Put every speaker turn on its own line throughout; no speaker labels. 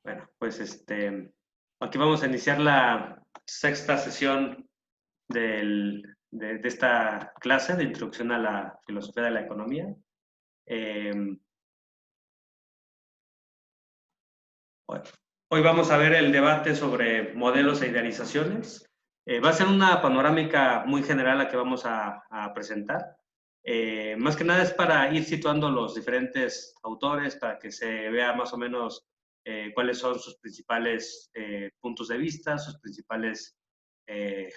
Bueno, pues aquí vamos a iniciar la sexta sesión de esta clase de introducción a la filosofía de la economía. Eh, bueno, hoy vamos a ver el debate sobre modelos e idealizaciones. Va a ser una panorámica muy general la que vamos a presentar. Más que nada es para ir situando los diferentes autores, para que se vea más o menos cuáles son sus principales puntos de vista, sus principales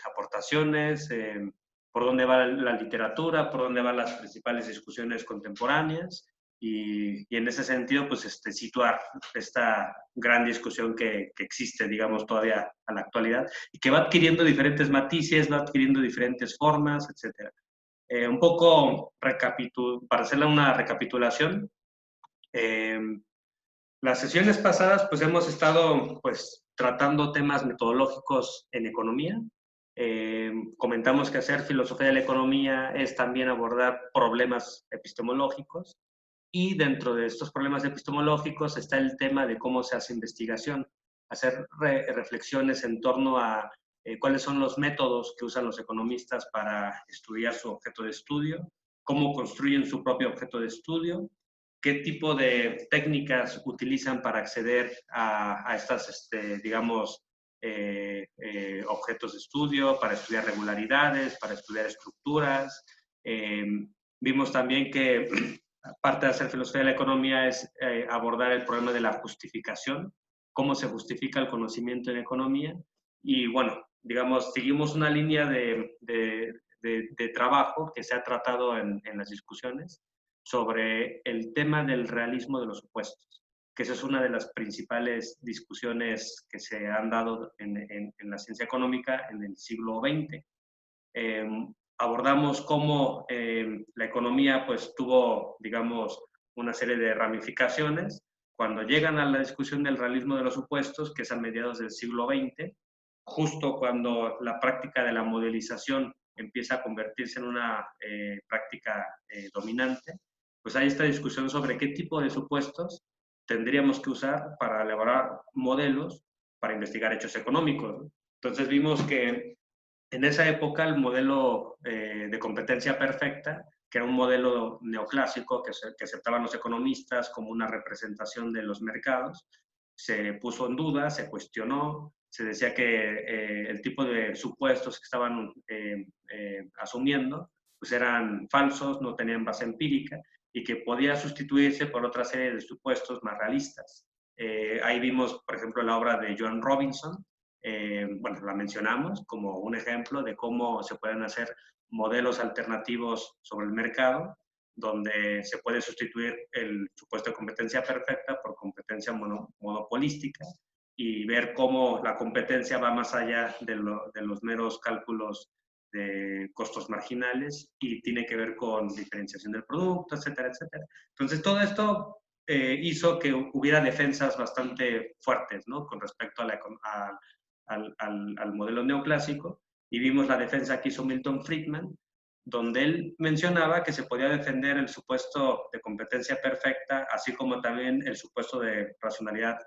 aportaciones, por dónde va la literatura, por dónde van las principales discusiones contemporáneas y en ese sentido, pues situar esta gran discusión que existe, digamos, todavía a la actualidad y que va adquiriendo diferentes matices, va adquiriendo diferentes formas, etcétera. Un poco para hacerle una recapitulación, eh, las sesiones pasadas pues hemos estado pues tratando temas metodológicos en economía. Comentamos que hacer filosofía de la economía es también abordar problemas epistemológicos y dentro de estos problemas epistemológicos está el tema de cómo se hace investigación, hacer reflexiones en torno a cuáles son los métodos que usan los economistas para estudiar su objeto de estudio, cómo construyen su propio objeto de estudio, qué tipo de técnicas utilizan para acceder a estas, digamos, objetos de estudio, para estudiar regularidades, para estudiar estructuras. Vimos también que parte de hacer filosofía de la economía es abordar el problema de la justificación, cómo se justifica el conocimiento en economía. Y bueno, digamos, seguimos una línea de trabajo que se ha tratado en las discusiones sobre el tema del realismo de los supuestos, que esa es una de las principales discusiones que se han dado en la ciencia económica en el siglo XX. Eh, Abordamos cómo la economía pues tuvo, digamos, una serie de ramificaciones. Cuando llegan a la discusión del realismo de los supuestos, que es a mediados del siglo XX, justo cuando la práctica de la modelización empieza a convertirse en una práctica dominante, pues hay esta discusión sobre qué tipo de supuestos tendríamos que usar para elaborar modelos para investigar hechos económicos, ¿no? Entonces vimos que en esa época el modelo de competencia perfecta, que era un modelo neoclásico que aceptaban los economistas como una representación de los mercados, se puso en duda, se cuestionó, se decía que el tipo de supuestos que estaban asumiendo pues eran falsos, no tenían base empírica y que podía sustituirse por otra serie de supuestos más realistas. Ahí vimos, por ejemplo, la obra de Joan Robinson, bueno, la mencionamos como un ejemplo de cómo se pueden hacer modelos alternativos sobre el mercado, donde se puede sustituir el supuesto de competencia perfecta por competencia monopolística y ver cómo la competencia va más allá de los meros cálculos de costos marginales y tiene que ver con diferenciación del producto, etcétera, etcétera. Entonces, todo esto hizo que hubiera defensas bastante fuertes, ¿no? Con respecto al modelo neoclásico, y vimos la defensa que hizo Milton Friedman, donde él mencionaba que se podía defender el supuesto de competencia perfecta, así como también el supuesto de racionalidad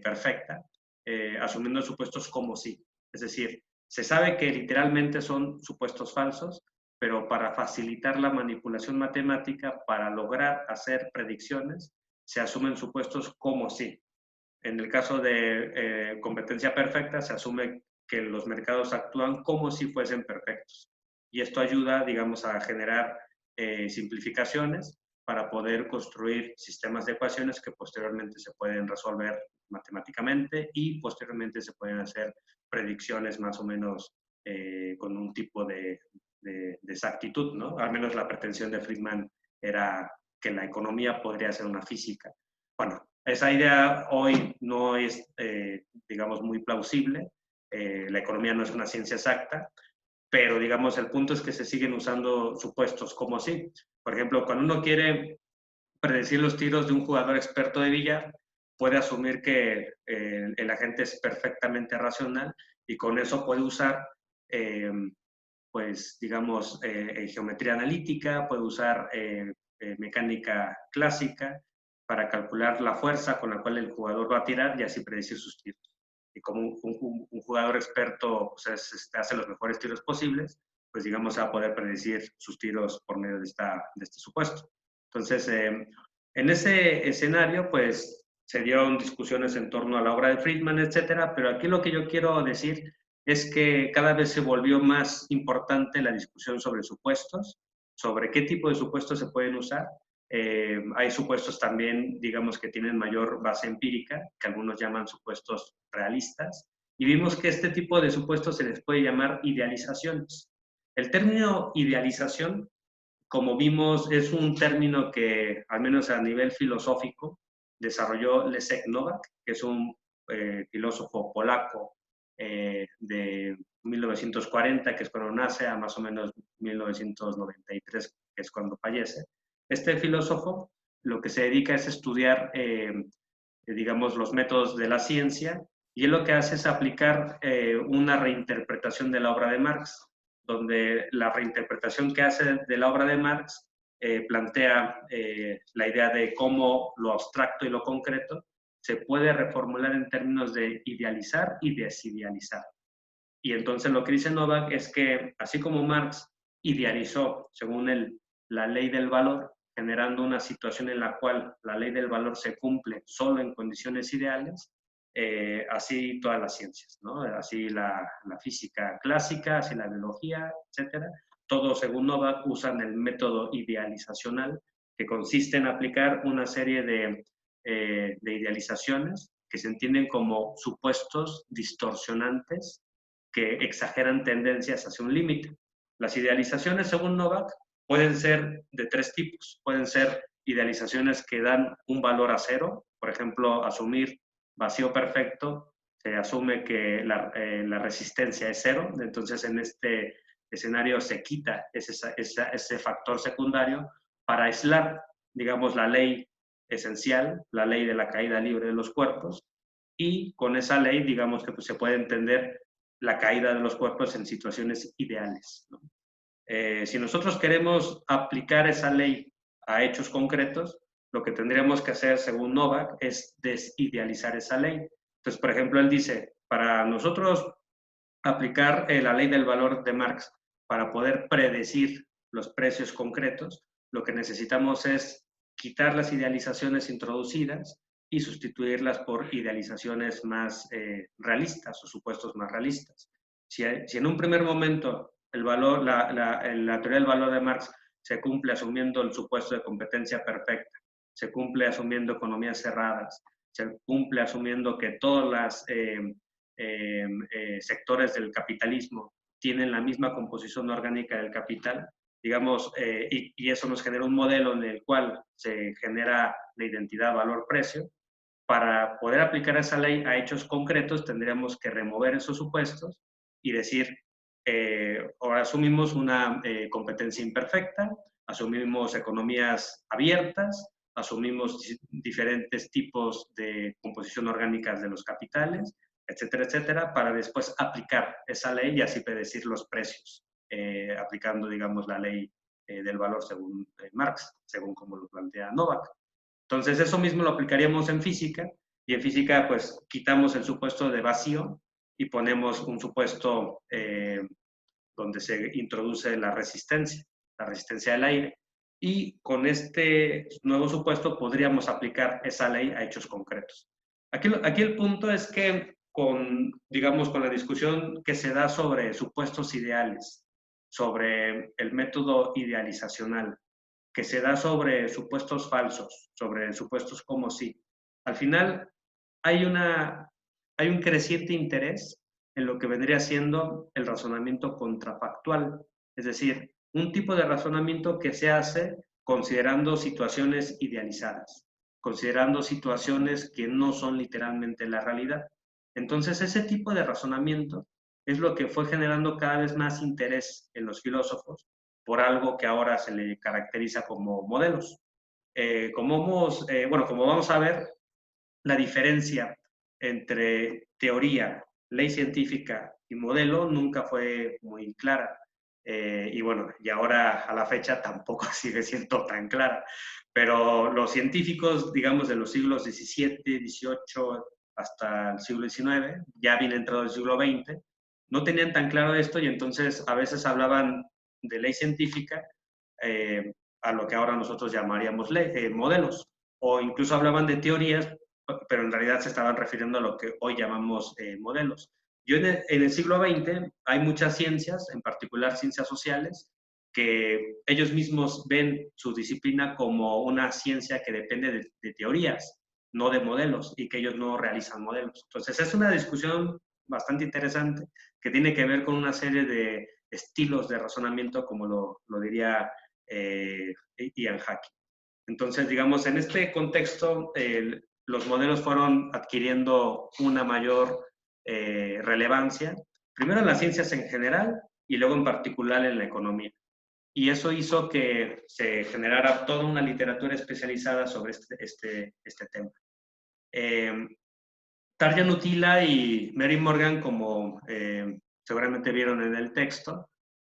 perfecta, asumiendo supuestos como sí. Es decir, se sabe que literalmente son supuestos falsos, pero para facilitar la manipulación matemática, para lograr hacer predicciones, se asumen supuestos como sí. En el caso de competencia perfecta, se asume que los mercados actúan como si fuesen perfectos. Y esto ayuda, digamos, a generar simplificaciones para poder construir sistemas de ecuaciones que posteriormente se pueden resolver matemáticamente y posteriormente se pueden hacer predicciones más o menos con un tipo de exactitud, ¿no? Al menos la pretensión de Friedman era que la economía podría ser una física. Bueno, esa idea hoy no es, digamos, muy plausible. La economía no es una ciencia exacta, pero, digamos, el punto es que se siguen usando supuestos como así. Por ejemplo, cuando uno quiere predecir los tiros de un jugador experto de billar, puede asumir que el agente es perfectamente racional y con eso puede usar, pues, digamos, geometría analítica, puede usar mecánica clásica, para calcular la fuerza con la cual el jugador va a tirar y así predecir sus tiros. Y como un jugador experto pues hace los mejores tiros posibles, pues digamos va a poder predecir sus tiros por medio de este supuesto. Entonces, en ese escenario, pues se dieron discusiones en torno a la obra de Friedman, etcétera, pero aquí lo que yo quiero decir es que cada vez se volvió más importante la discusión sobre supuestos, sobre qué tipo de supuestos se pueden usar. Hay supuestos también, digamos, que tienen mayor base empírica, que algunos llaman supuestos realistas, y vimos que este tipo de supuestos se les puede llamar idealizaciones. El término idealización, como vimos, es un término que, al menos a nivel filosófico, desarrolló Leszek Nowak, que es un filósofo polaco de 1940, que es cuando nace, a más o menos 1993, que es cuando fallece. Este filósofo lo que se dedica es estudiar, digamos, los métodos de la ciencia, y él lo que hace es aplicar una reinterpretación de la obra de Marx, donde la reinterpretación que hace de la obra de Marx plantea la idea de cómo lo abstracto y lo concreto se puede reformular en términos de idealizar y desidealizar. Y entonces lo que dice Novak es que, así como Marx idealizó, según él, la ley del valor, generando una situación en la cual la ley del valor se cumple solo en condiciones ideales, así todas las ciencias, ¿no? Así la física clásica, así la biología, etcétera. Todos, según Novak, usan el método idealizacional, que consiste en aplicar una serie de idealizaciones que se entienden como supuestos distorsionantes que exageran tendencias hacia un límite. Las idealizaciones, según Novak, pueden ser de tres tipos. Pueden ser idealizaciones que dan un valor a cero, por ejemplo, asumir vacío perfecto, se asume que la resistencia es cero, entonces en este escenario se quita ese factor secundario para aislar, digamos, la ley esencial, la ley de la caída libre de los cuerpos, y con esa ley, digamos que pues, se puede entender la caída de los cuerpos en situaciones ideales, ¿no? Si nosotros queremos aplicar esa ley a hechos concretos, lo que tendríamos que hacer, según Novak, es desidealizar esa ley. Entonces, por ejemplo, él dice, para nosotros aplicar la ley del valor de Marx para poder predecir los precios concretos, lo que necesitamos es quitar las idealizaciones introducidas y sustituirlas por idealizaciones más realistas o supuestos más realistas. Si en un primer momento la teoría del valor de Marx se cumple asumiendo el supuesto de competencia perfecta, se cumple asumiendo economías cerradas, se cumple asumiendo que todas las sectores del capitalismo tienen la misma composición orgánica del capital, digamos, y eso nos genera un modelo en el cual se genera la identidad valor-precio. Para poder aplicar esa ley a hechos concretos tendríamos que remover esos supuestos y decir, ahora asumimos una competencia imperfecta, asumimos economías abiertas, asumimos diferentes tipos de composición orgánica de los capitales, etcétera, etcétera, para después aplicar esa ley y así predecir los precios, aplicando, digamos, la ley del valor según Marx, según como lo plantea Novak. Entonces, eso mismo lo aplicaríamos en física, y en física, pues, quitamos el supuesto de vacío y ponemos un supuesto donde se introduce la resistencia del aire. Y con este nuevo supuesto podríamos aplicar esa ley a hechos concretos. Aquí el punto es que digamos, con la discusión que se da sobre supuestos ideales, sobre el método idealizacional, que se da sobre supuestos falsos, sobre supuestos como sí, al final hay un creciente interés en lo que vendría siendo el razonamiento contrafactual, es decir, un tipo de razonamiento que se hace considerando situaciones idealizadas, considerando situaciones que no son literalmente la realidad. Entonces, ese tipo de razonamiento es lo que fue generando cada vez más interés en los filósofos por algo que ahora se le caracteriza como modelos. Como vamos a ver, la diferencia entre teoría, ley científica y modelo nunca fue muy clara. y bueno, y ahora a la fecha tampoco sigue siendo tan clara. Pero los científicos, digamos, de los siglos XVII, XVIII hasta el siglo XIX, ya bien entrado el siglo XX, no tenían tan claro esto y entonces a veces hablaban de ley científica a lo que ahora nosotros llamaríamos modelos, o incluso hablaban de teorías, pero en realidad se estaban refiriendo a lo que hoy llamamos modelos. En el siglo XX hay muchas ciencias, en particular ciencias sociales, que ellos mismos ven su disciplina como una ciencia que depende de teorías, no de modelos, y que ellos no realizan modelos. Entonces es una discusión bastante interesante que tiene que ver con una serie de estilos de razonamiento, como lo diría Ian Hacking. Entonces, digamos, en este contexto, los modelos fueron adquiriendo una mayor relevancia, primero en las ciencias en general y luego en particular en la economía. Y eso hizo que se generara toda una literatura especializada sobre este tema. Tarja Nutila y Mary Morgan, como seguramente vieron en el texto,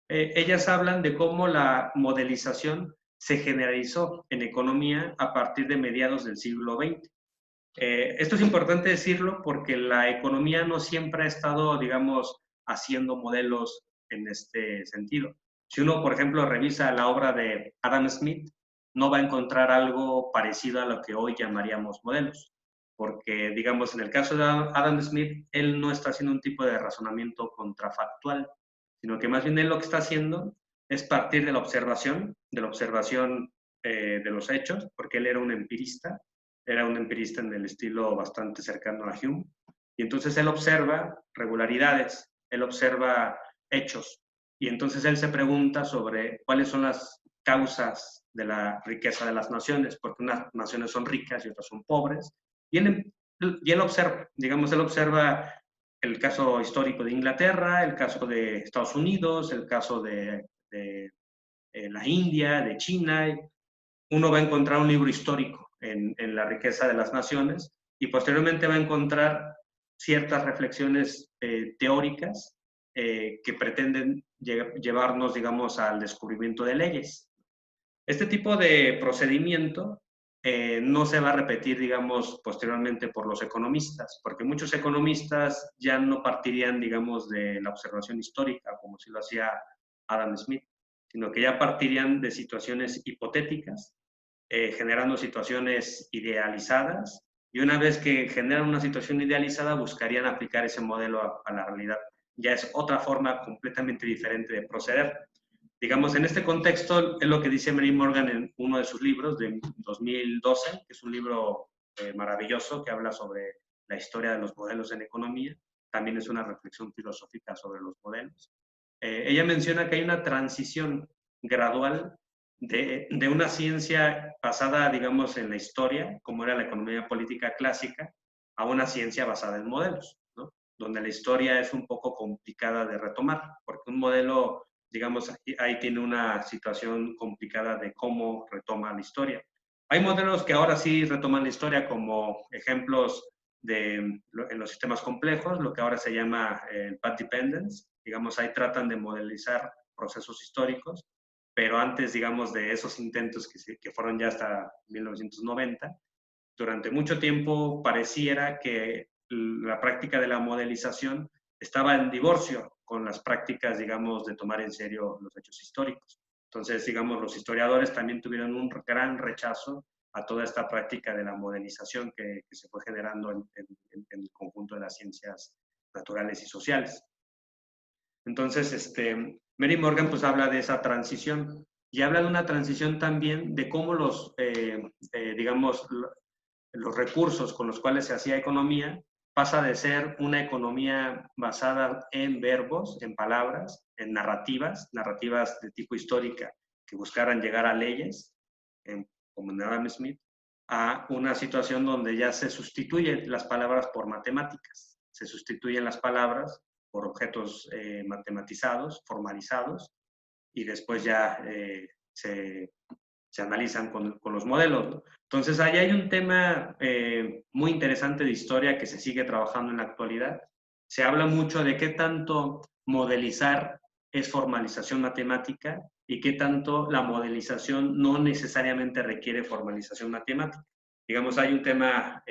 ellas hablan de cómo la modelización se generalizó en economía a partir de mediados del siglo XX. Esto es importante decirlo porque la economía no siempre ha estado, digamos, haciendo modelos en este sentido. Si uno, por ejemplo, revisa la obra de Adam Smith, no va a encontrar algo parecido a lo que hoy llamaríamos modelos, porque, digamos, en el caso de Adam Smith, él no está haciendo un tipo de razonamiento contrafactual, sino que más bien él lo que está haciendo es partir de la observación de los hechos, porque él era un empirista en el estilo bastante cercano a Hume, y entonces él observa regularidades, él observa hechos, y entonces él se pregunta sobre cuáles son las causas de la riqueza de las naciones, porque unas naciones son ricas y otras son pobres, y él observa, digamos, él observa el caso histórico de Inglaterra, el caso de Estados Unidos, el caso de la India, de China. Uno va a encontrar un libro histórico en la riqueza de las naciones y posteriormente va a encontrar ciertas reflexiones teóricas que pretenden llevarnos, digamos, al descubrimiento de leyes. Este tipo de procedimiento no se va a repetir, digamos, posteriormente por los economistas, porque muchos economistas ya no partirían, digamos, de la observación histórica, como si lo hacía Adam Smith, sino que ya partirían de situaciones hipotéticas, generando situaciones idealizadas, y una vez que generan una situación idealizada, buscarían aplicar ese modelo a la realidad. Ya es otra forma completamente diferente de proceder. Digamos, en este contexto, es lo que dice Mary Morgan en uno de sus libros de 2012, que es un libro maravilloso que habla sobre la historia de los modelos en economía. También es una reflexión filosófica sobre los modelos. Ella menciona que hay una transición gradual de una ciencia basada, digamos, en la historia, como era la economía política clásica, a una ciencia basada en modelos, ¿no? Donde la historia es un poco complicada de retomar, porque un modelo, digamos, ahí tiene una situación complicada de cómo retoma la historia. Hay modelos que ahora sí retoman la historia como ejemplos en los sistemas complejos, lo que ahora se llama path dependence. Digamos, ahí tratan de modelizar procesos históricos, pero antes, digamos, de esos intentos que fueron ya hasta 1990, durante mucho tiempo pareciera que la práctica de la modelización estaba en divorcio con las prácticas, digamos, de tomar en serio los hechos históricos. Entonces, digamos, los historiadores también tuvieron un gran rechazo a toda esta práctica de la modelización que se fue generando en el conjunto de las ciencias naturales y sociales. Entonces, Mary Morgan pues habla de esa transición y habla de una transición también de cómo digamos, los recursos con los cuales se hacía economía pasa de ser una economía basada en verbos, en palabras, en narrativas de tipo histórica que buscaran llegar a leyes, como en Adam Smith, a una situación donde ya se sustituyen las palabras por matemáticas, se sustituyen las palabras por objetos matematizados, formalizados, y después ya se analizan con los modelos, ¿no? Entonces, ahí hay un tema muy interesante de historia que se sigue trabajando en la actualidad. Se habla mucho de qué tanto modelizar es formalización matemática y qué tanto la modelización no necesariamente requiere formalización matemática. Digamos, hay un tema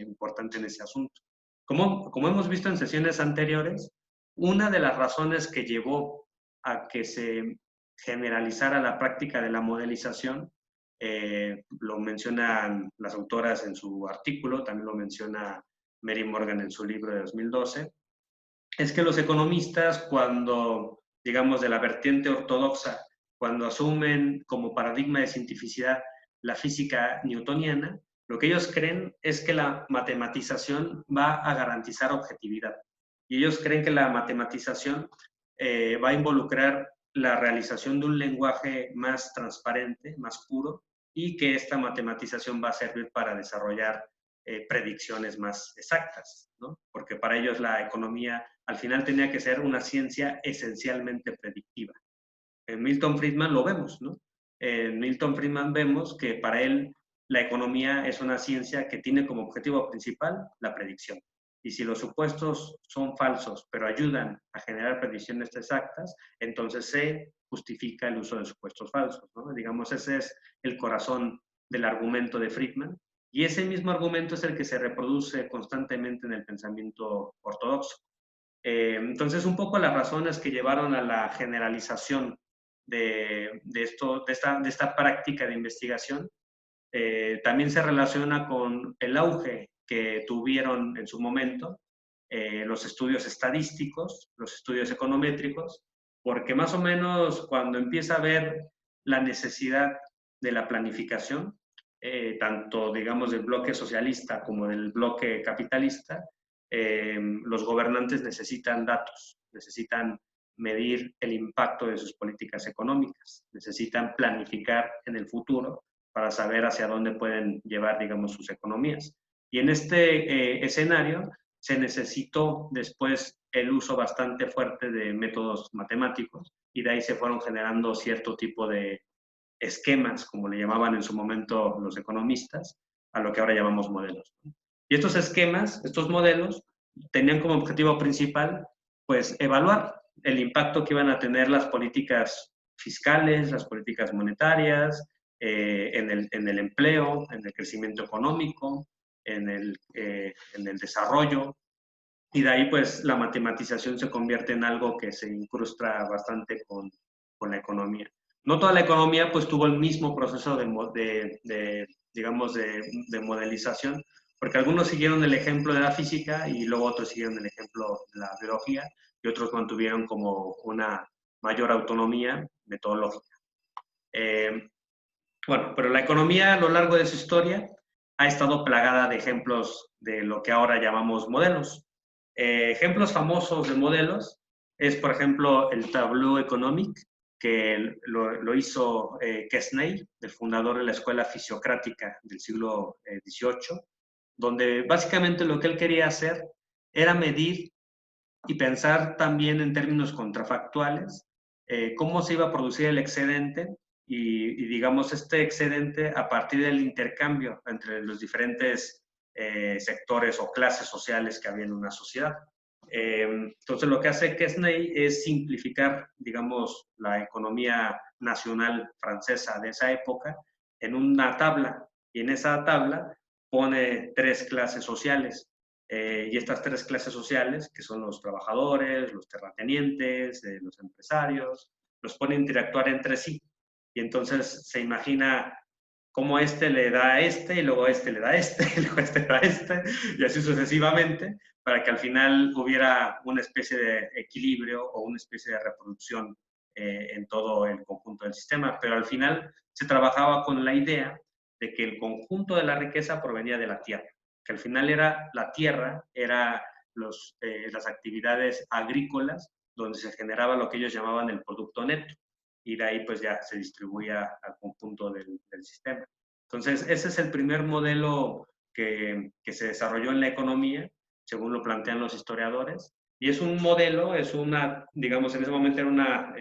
importante en ese asunto. Como hemos visto en sesiones anteriores, una de las razones que llevó a que se generalizara la práctica de la modelización, lo mencionan las autoras en su artículo, también lo menciona Mary Morgan en su libro de 2012, es que los economistas, cuando, digamos, de la vertiente ortodoxa, cuando asumen como paradigma de cientificidad la física newtoniana, lo que ellos creen es que la matematización va a garantizar objetividad. Y ellos creen que la matematización va a involucrar la realización de un lenguaje más transparente, más puro, y que esta matematización va a servir para desarrollar predicciones más exactas, ¿no? Porque para ellos la economía al final tenía que ser una ciencia esencialmente predictiva. En Milton Friedman lo vemos, ¿no? En Milton Friedman vemos que para él la economía es una ciencia que tiene como objetivo principal la predicción. Y si los supuestos son falsos, pero ayudan a generar predicciones exactas, entonces se justifica el uso de supuestos falsos, ¿no? Digamos, ese es el corazón del argumento de Friedman. Y ese mismo argumento es el que se reproduce constantemente en el pensamiento ortodoxo. Entonces, un poco las razones que llevaron a la generalización de esta práctica de investigación también se relaciona con el auge que tuvieron en su momento los estudios estadísticos, los estudios econométricos, porque más o menos cuando empieza a ver la necesidad de la planificación, tanto, digamos, del bloque socialista como del bloque capitalista, los gobernantes necesitan datos, necesitan medir el impacto de sus políticas económicas, necesitan planificar en el futuro para saber hacia dónde pueden llevar, digamos, sus economías. Y en este escenario se necesitó después el uso bastante fuerte de métodos matemáticos y de ahí se fueron generando cierto tipo de esquemas, como le llamaban en su momento los economistas, a lo que ahora llamamos modelos. Y estos esquemas, estos modelos, tenían como objetivo principal, pues, evaluar el impacto que iban a tener las políticas fiscales, las políticas monetarias, en el empleo, en el crecimiento económico, en el desarrollo. Y de ahí, pues, la matematización se convierte en algo que se incrusta bastante con la economía. No toda la economía, pues, tuvo el mismo proceso digamos, de modelización, porque algunos siguieron el ejemplo de la física y luego otros siguieron el ejemplo de la biología y otros mantuvieron como una mayor autonomía metodológica. Bueno, pero la economía a lo largo de su historia ha estado plagada de ejemplos de lo que ahora llamamos modelos. Ejemplos famosos de modelos es, por ejemplo, el Tableau Economique, que lo hizo Quesnay, el fundador de la escuela fisiocrática del siglo XVIII, donde básicamente lo que él quería hacer era medir y pensar también en términos contrafactuales cómo se iba a producir el excedente y digamos, este excedente a partir del intercambio entre los diferentes sectores o clases sociales que había en una sociedad. Entonces, lo que hace Quesnay es simplificar, digamos, la economía nacional francesa de esa época en una tabla, y en esa tabla pone tres clases sociales. Y estas tres clases sociales, que son los trabajadores, los terratenientes, los empresarios, los pone a interactuar entre sí. Y entonces se imagina cómo este le da a este, y luego este le da a este, y luego este le da a este, y así sucesivamente, para que al final hubiera una especie de equilibrio o una especie de reproducción en todo el conjunto del sistema. Pero al final se trabajaba con la idea de que el conjunto de la riqueza provenía de la tierra, que al final era la tierra, era las actividades agrícolas donde se generaba lo que ellos llamaban el producto neto, y de ahí pues ya se distribuía al conjunto del sistema. Entonces, ese es el primer modelo que se desarrolló en la economía, según lo plantean los historiadores, y es un modelo, es una, digamos, en ese momento era una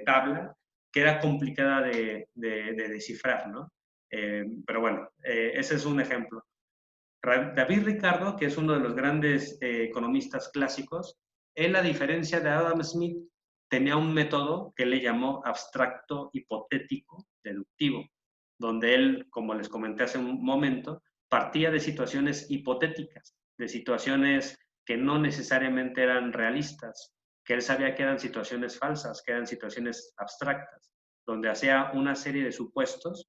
tabla que era complicada de descifrar, ¿no? Pero bueno, ese es un ejemplo. David Ricardo, que es uno de los grandes economistas clásicos, él, a diferencia de Adam Smith, tenía un método que él le llamó abstracto hipotético deductivo, donde él, como les comenté hace un momento, partía de situaciones hipotéticas, de situaciones que no necesariamente eran realistas, que él sabía que eran situaciones falsas, que eran situaciones abstractas, donde hacía una serie de supuestos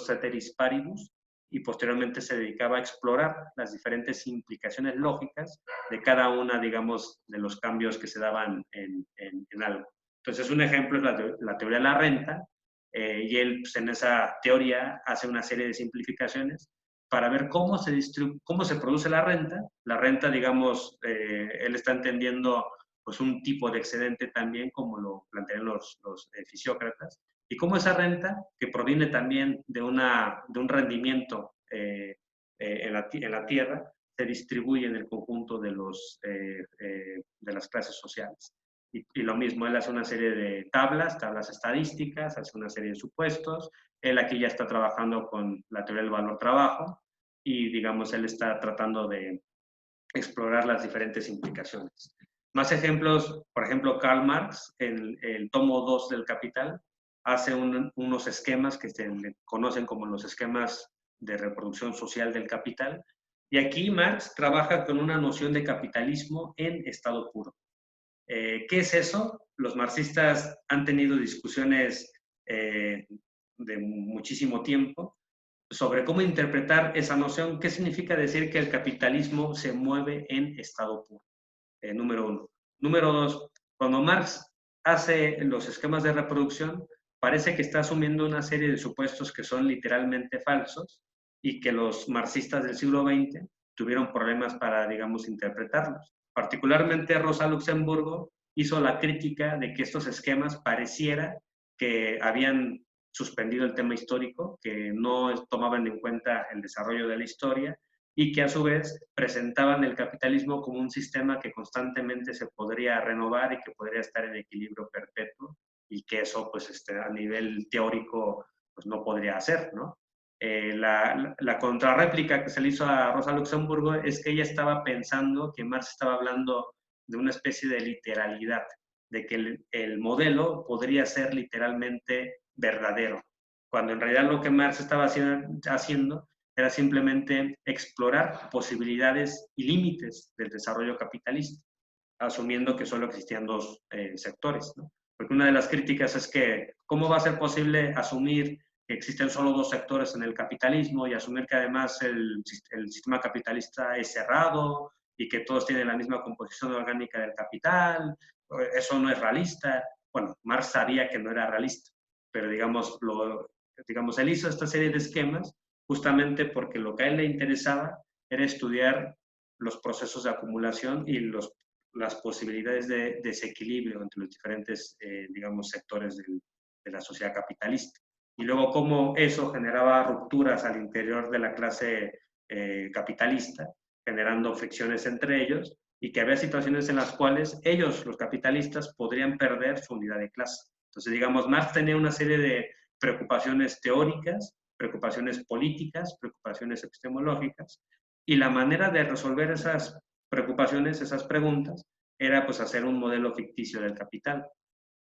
ceteris paribus, y posteriormente se dedicaba a explorar las diferentes implicaciones lógicas de cada una, digamos, de los cambios que se daban en algo. Entonces, un ejemplo es la teoría de la renta, y él, pues, en esa teoría hace una serie de simplificaciones para ver cómo se produce la renta. La renta, digamos, él está entendiendo pues un tipo de excedente también, como lo plantean los fisiócratas, y cómo esa renta, que proviene también de un rendimiento en la tierra, se distribuye en el conjunto de las clases sociales. Y lo mismo, él hace una serie de tablas estadísticas, hace una serie de supuestos. Él aquí ya está trabajando con la teoría del valor-trabajo y, digamos, él está tratando de explorar las diferentes implicaciones. Más ejemplos, por ejemplo, Karl Marx, en el tomo 2 del Capital, hace unos esquemas que se le conocen como los esquemas de reproducción social del capital. Y aquí Marx trabaja con una noción de capitalismo en estado puro. ¿Qué es eso? Los marxistas han tenido discusiones de muchísimo tiempo sobre cómo interpretar esa noción. ¿Qué significa decir que el capitalismo se mueve en estado puro? Número uno. Número dos, cuando Marx hace los esquemas de reproducción, parece que está asumiendo una serie de supuestos que son literalmente falsos y que los marxistas del siglo XX tuvieron problemas para, digamos, interpretarlos. Particularmente Rosa Luxemburgo hizo la crítica de que estos esquemas pareciera que habían suspendido el tema histórico, que no tomaban en cuenta el desarrollo de la historia y que a su vez presentaban el capitalismo como un sistema que constantemente se podría renovar y que podría estar en equilibrio perpetuo, y que eso pues a nivel teórico pues no podría hacer, ¿no? La contrarréplica que se le hizo a Rosa Luxemburgo es que ella estaba pensando que Marx estaba hablando de una especie de literalidad, de que el modelo podría ser literalmente verdadero, cuando en realidad lo que Marx estaba haciendo era simplemente explorar posibilidades y límites del desarrollo capitalista, asumiendo que solo existían dos sectores, ¿no? Porque una de las críticas es que, ¿cómo va a ser posible asumir que existen solo dos sectores en el capitalismo y asumir que además el sistema capitalista es cerrado y que todos tienen la misma composición orgánica del capital? Eso no es realista. Bueno, Marx sabía que no era realista, pero digamos, él hizo esta serie de esquemas justamente porque lo que a él le interesaba era estudiar los procesos de acumulación y las posibilidades de desequilibrio entre los diferentes, digamos, sectores de la sociedad capitalista. Y luego cómo eso generaba rupturas al interior de la clase capitalista, generando fricciones entre ellos, y que había situaciones en las cuales ellos, los capitalistas, podrían perder su unidad de clase. Entonces, digamos, Marx tenía una serie de preocupaciones teóricas, preocupaciones políticas, preocupaciones epistemológicas, y la manera de resolver esas preocupaciones, esas preguntas, era pues hacer un modelo ficticio del capital,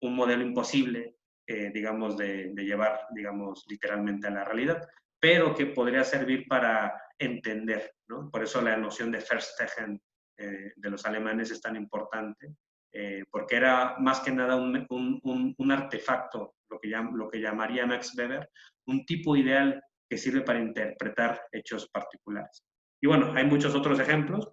un modelo imposible, digamos, de llevar, digamos, literalmente a la realidad, pero que podría servir para entender, ¿no? Por eso la noción de Verstehen de los alemanes es tan importante, porque era más que nada un artefacto, lo que llamaría Max Weber, un tipo ideal que sirve para interpretar hechos particulares. Y bueno, hay muchos otros ejemplos,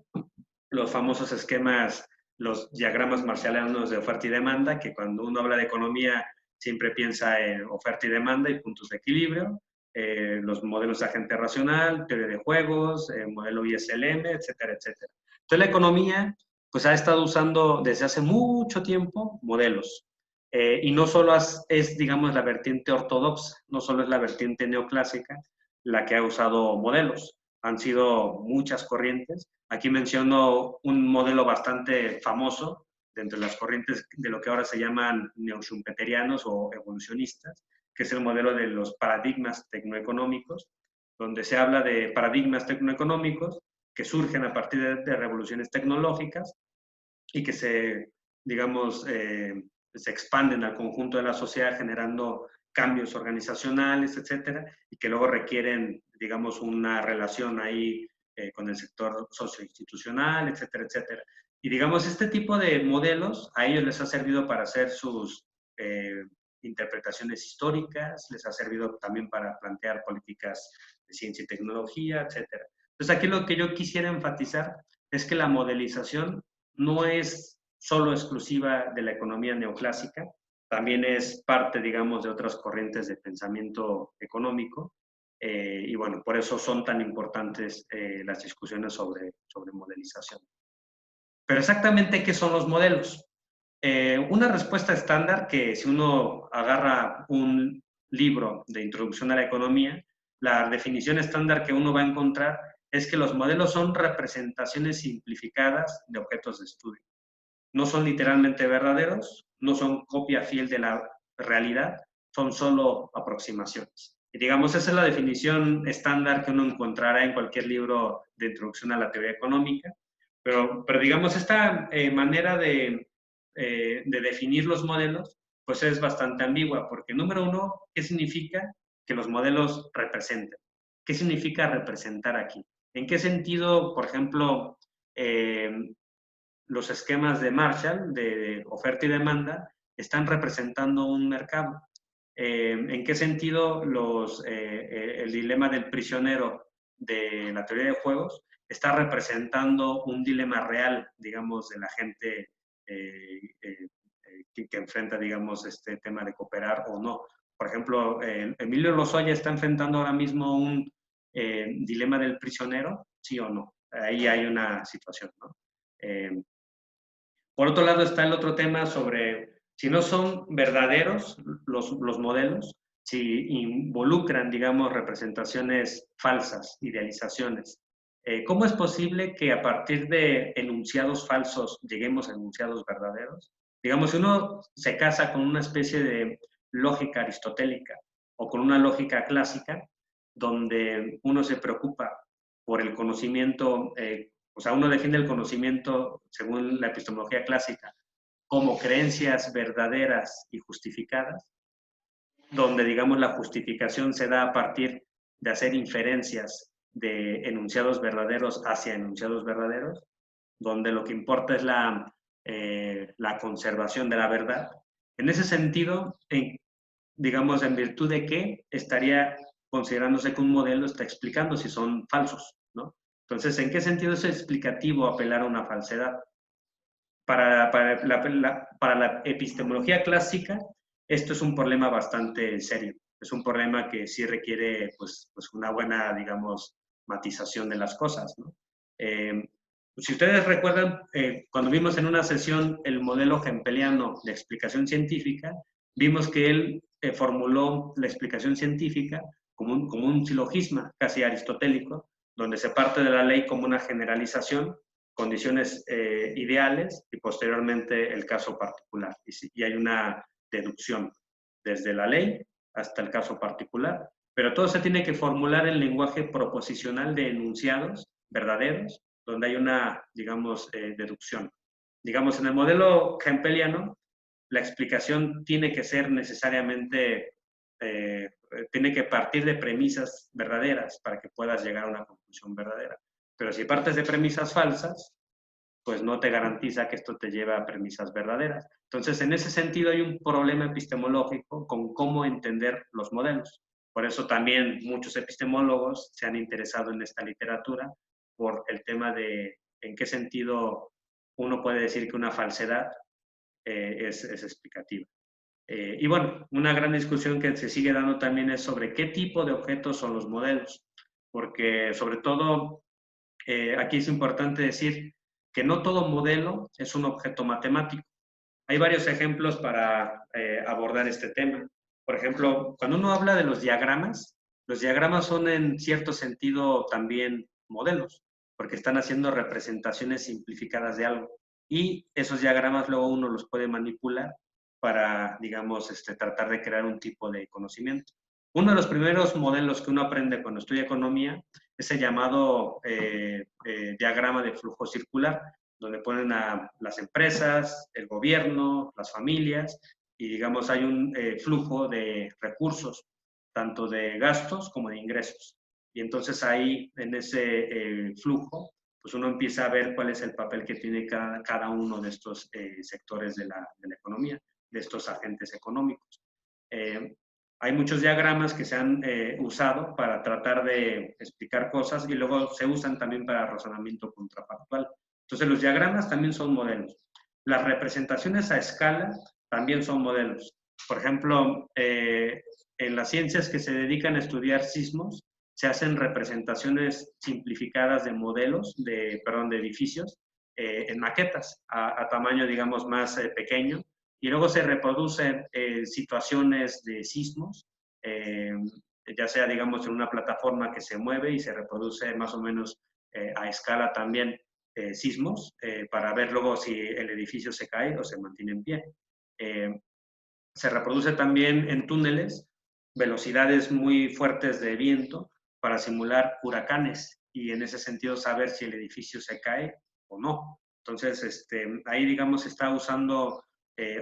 los famosos esquemas, los diagramas marshallianos de oferta y demanda, que cuando uno habla de economía siempre piensa en oferta y demanda y puntos de equilibrio, los modelos de agente racional, teoría de juegos, modelo ISLM, etcétera, etcétera. Entonces la economía pues ha estado usando desde hace mucho tiempo modelos. Y no solo es, digamos, la vertiente ortodoxa, no solo es la vertiente neoclásica la que ha usado modelos. Han sido muchas corrientes. Aquí menciono un modelo bastante famoso de entre las corrientes de lo que ahora se llaman neoschumpeterianos o evolucionistas, que es el modelo de los paradigmas tecnoeconómicos, donde se habla de paradigmas tecnoeconómicos que surgen a partir de revoluciones tecnológicas y que se digamos, se expanden al conjunto de la sociedad generando cambios organizacionales, etcétera, y que luego requieren, digamos, una relación ahí con el sector socioinstitucional, etcétera, etcétera. Y digamos, este tipo de modelos a ellos les ha servido para hacer sus interpretaciones históricas, les ha servido también para plantear políticas de ciencia y tecnología, etcétera. Entonces, aquí lo que yo quisiera enfatizar es que la modelización no es solo exclusiva de la economía neoclásica, también es parte, digamos, de otras corrientes de pensamiento económico, y bueno, por eso son tan importantes las discusiones sobre modelización. Pero exactamente, ¿qué son los modelos? Una respuesta estándar que si uno agarra un libro de introducción a la economía, la definición estándar que uno va a encontrar es que los modelos son representaciones simplificadas de objetos de estudio. No son literalmente verdaderos, no son copia fiel de la realidad, son solo aproximaciones. Y digamos, esa es la definición estándar que uno encontrará en cualquier libro de introducción a la teoría económica. Pero digamos, esta manera de definir los modelos, pues es bastante ambigua, porque número uno, ¿qué significa que los modelos representen? ¿Qué significa representar aquí? ¿En qué sentido, por ejemplo, los esquemas de Marshall, de oferta y demanda, están representando un mercado? ¿En qué sentido el dilema del prisionero de la teoría de juegos está representando un dilema real, digamos, de la gente que enfrenta, digamos, este tema de cooperar o no? Por ejemplo, Emilio Lozoya está enfrentando ahora mismo un dilema del prisionero, ¿sí o no? Ahí hay una situación, ¿no? Por otro lado está el otro tema sobre si no son verdaderos los modelos, si involucran, digamos, representaciones falsas, idealizaciones. ¿Cómo es posible que a partir de enunciados falsos lleguemos a enunciados verdaderos? Digamos, si uno se casa con una especie de lógica aristotélica o con una lógica clásica, donde uno se preocupa por el conocimiento, o sea, uno define el conocimiento, según la epistemología clásica, como creencias verdaderas y justificadas, donde, digamos, la justificación se da a partir de hacer inferencias de enunciados verdaderos hacia enunciados verdaderos, donde lo que importa es la conservación de la verdad. En ese sentido, digamos, en virtud de qué estaría considerándose que un modelo está explicando si son falsos, ¿no? Entonces, ¿en qué sentido es explicativo apelar a una falsedad? Para la epistemología clásica, esto es un problema bastante serio. Es un problema que sí requiere pues una buena, digamos, matización de las cosas, ¿no? Si ustedes recuerdan, cuando vimos en una sesión el modelo hempeliano de explicación científica, vimos que él formuló la explicación científica como un silogisma casi aristotélico, donde se parte de la ley como una generalización, condiciones ideales y posteriormente el caso particular. Y hay una deducción desde la ley hasta el caso particular, pero todo se tiene que formular en lenguaje proposicional de enunciados verdaderos, donde hay una, digamos, deducción. Digamos, en el modelo hempeliano, la explicación tiene que ser necesariamente, tiene que partir de premisas verdaderas para que puedas llegar a una conclusión verdadera. Pero si partes de premisas falsas, pues no te garantiza que esto te lleve a premisas verdaderas. Entonces, en ese sentido hay un problema epistemológico con cómo entender los modelos. Por eso también muchos epistemólogos se han interesado en esta literatura por el tema de en qué sentido uno puede decir que una falsedad es explicativa. Y bueno, una gran discusión que se sigue dando también es sobre qué tipo de objetos son los modelos, porque sobre todo aquí es importante decir que no todo modelo es un objeto matemático. Hay varios ejemplos para abordar este tema. Por ejemplo, cuando uno habla de los diagramas son en cierto sentido también modelos, porque están haciendo representaciones simplificadas de algo. Y esos diagramas luego uno los puede manipular para, digamos, tratar de crear un tipo de conocimiento. Uno de los primeros modelos que uno aprende cuando estudia economía es el llamado diagrama de flujo circular, donde ponen a las empresas, el gobierno, las familias, y digamos hay un flujo de recursos, tanto de gastos como de ingresos. Y entonces ahí, en ese flujo, pues uno empieza a ver cuál es el papel que tiene cada uno de estos sectores de la economía, de estos agentes económicos. Hay muchos diagramas que se han usado para tratar de explicar cosas y luego se usan también para razonamiento contrafactual. Entonces, los diagramas también son modelos. Las representaciones a escala también son modelos. Por ejemplo, en las ciencias que se dedican a estudiar sismos, se hacen representaciones simplificadas de modelos, de edificios, en maquetas, a tamaño, digamos, más pequeño, y luego se reproducen situaciones de sismos, ya sea, digamos, en una plataforma que se mueve y se reproduce más o menos a escala también sismos, para ver luego si el edificio se cae o se mantiene en pie. Se reproduce también en túneles velocidades muy fuertes de viento para simular huracanes y en ese sentido saber si el edificio se cae o no. Entonces, ahí, digamos, se está usando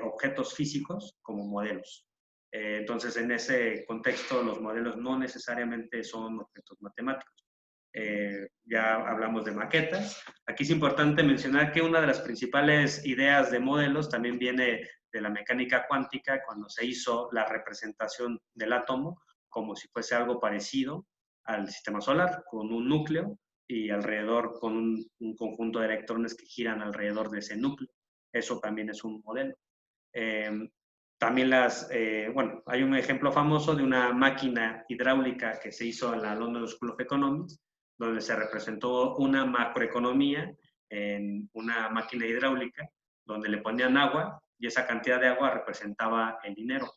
objetos físicos como modelos. Entonces, en ese contexto, los modelos no necesariamente son objetos matemáticos. Ya hablamos de maquetas. Aquí es importante mencionar que una de las principales ideas de modelos también viene de la mecánica cuántica, cuando se hizo la representación del átomo como si fuese algo parecido al sistema solar, con un núcleo y alrededor con un conjunto de electrones que giran alrededor de ese núcleo. Eso también es un modelo. También bueno, hay un ejemplo famoso de una máquina hidráulica que se hizo en la London School of Economics, donde se representó una macroeconomía en una máquina hidráulica, donde le ponían agua y esa cantidad de agua representaba el dinero.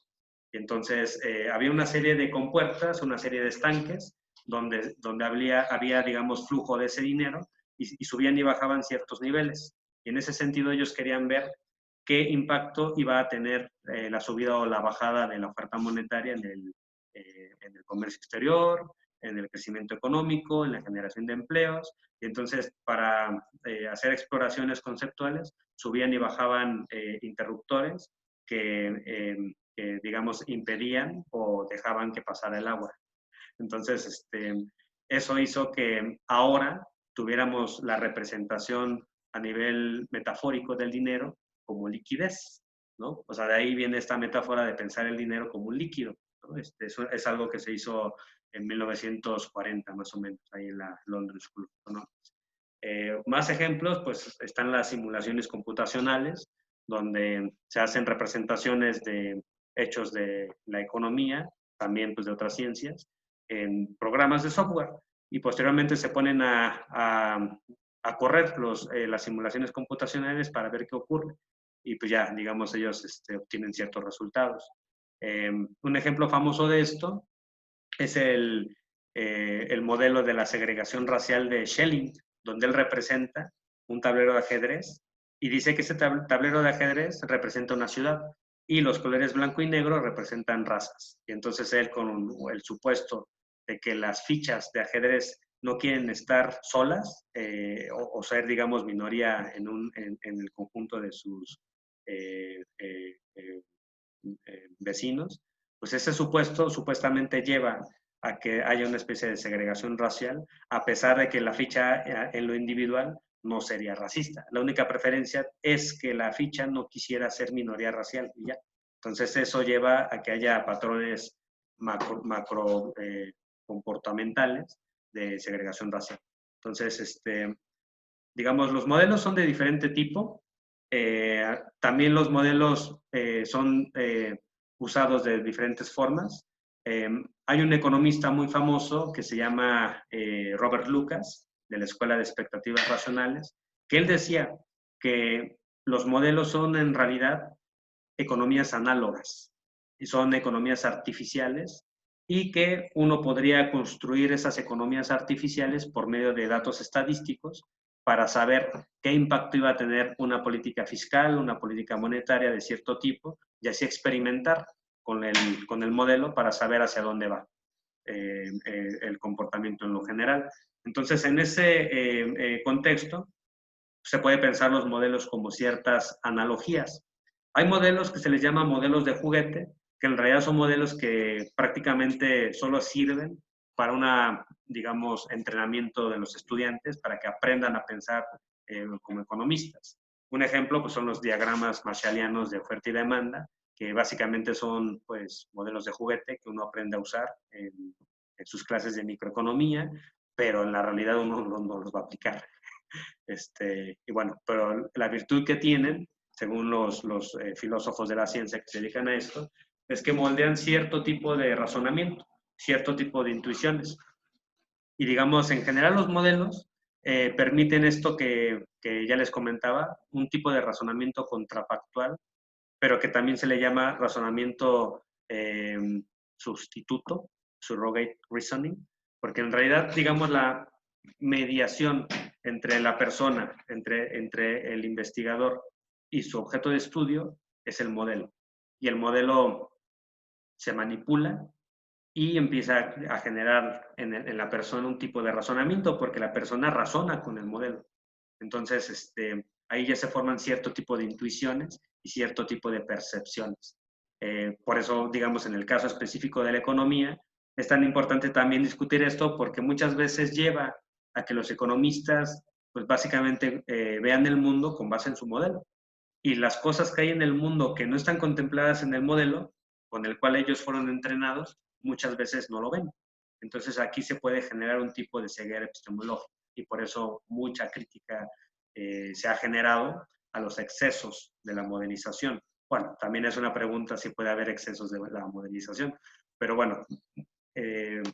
Y entonces había una serie de compuertas, una serie de estanques, donde había, digamos, flujo de ese dinero y subían y bajaban ciertos niveles. Y en ese sentido ellos querían ver qué impacto iba a tener la subida o la bajada de la oferta monetaria en el comercio exterior, en el crecimiento económico, en la generación de empleos. Y entonces, para hacer exploraciones conceptuales, subían y bajaban interruptores que, digamos, impedían o dejaban que pasara el agua. Entonces, eso hizo que ahora tuviéramos la representación a nivel metafórico del dinero como liquidez, ¿no? O sea, de ahí viene esta metáfora de pensar el dinero como un líquido, ¿no? Eso es algo que se hizo en 1940, más o menos, ahí en la London School of Economics. Más ejemplos, pues están las simulaciones computacionales, donde se hacen representaciones de hechos de la economía, también pues de otras ciencias, en programas de software, y posteriormente se ponen a correr las simulaciones computacionales para ver qué ocurre, y pues ya, digamos, ellos obtienen ciertos resultados. Un ejemplo famoso de esto es el modelo de la segregación racial de Schelling, donde él representa un tablero de ajedrez y dice que ese tablero de ajedrez representa una ciudad y los colores blanco y negro representan razas. Y entonces él, con el supuesto de que las fichas de ajedrez no quieren estar solas o ser, digamos, minoría en el conjunto de sus vecinos, pues ese supuesto supuestamente lleva a que haya una especie de segregación racial, a pesar de que la ficha en lo individual no sería racista. La única preferencia es que la ficha no quisiera ser minoría racial y ya. Entonces eso lleva a que haya patrones macro comportamentales de segregación racial. Entonces, digamos, los modelos son de diferente tipo. También los modelos son usados de diferentes formas. Hay un economista muy famoso que se llama Robert Lucas, de la Escuela de Expectativas Racionales, que él decía que los modelos son en realidad economías análogas y son economías artificiales y que uno podría construir esas economías artificiales por medio de datos estadísticos para saber qué impacto iba a tener una política fiscal, una política monetaria de cierto tipo, y así experimentar con el modelo para saber hacia dónde va el comportamiento en lo general. Entonces, en ese contexto, se puede pensar los modelos como ciertas analogías. Hay modelos que se les llama modelos de juguete, que en realidad son modelos que prácticamente solo sirven para una, digamos, entrenamiento de los estudiantes para que aprendan a pensar como economistas. Un ejemplo pues, son los diagramas marshallianos de oferta y demanda, que básicamente son pues, modelos de juguete que uno aprende a usar en sus clases de microeconomía, pero en la realidad uno no los va a aplicar. Y bueno, pero la virtud que tienen, según los filósofos de la ciencia que se dedican a esto, es que moldean cierto tipo de razonamiento, cierto tipo de intuiciones. Y digamos, en general los modelos permiten esto que ya les comentaba, un tipo de razonamiento contrafactual, pero que también se le llama razonamiento sustituto, surrogate reasoning, porque en realidad, digamos, la mediación entre la persona, entre el investigador y su objeto de estudio es el modelo. Y el modelo se manipula y empieza a generar en la persona un tipo de razonamiento, porque la persona razona con el modelo. Entonces, ahí ya se forman cierto tipo de intuiciones y cierto tipo de percepciones. Por eso, digamos, en el caso específico de la economía, es tan importante también discutir esto porque muchas veces lleva a que los economistas, pues básicamente vean el mundo con base en su modelo. Y las cosas que hay en el mundo que no están contempladas en el modelo con el cual ellos fueron entrenados, muchas veces no lo ven. Entonces aquí se puede generar un tipo de ceguera epistemológica y por eso mucha crítica se ha generado a los excesos de la modernización. Bueno, también es una pregunta si puede haber excesos de la modernización, pero bueno,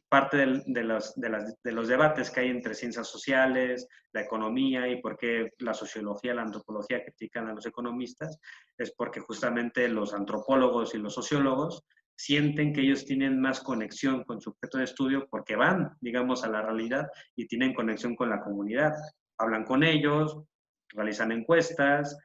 parte de los debates que hay entre ciencias sociales, la economía y por qué la sociología, la antropología critican a los economistas, es porque justamente los antropólogos y los sociólogos sienten que ellos tienen más conexión con su objeto de estudio porque van, digamos, a la realidad y tienen conexión con la comunidad. Hablan con ellos, realizan encuestas,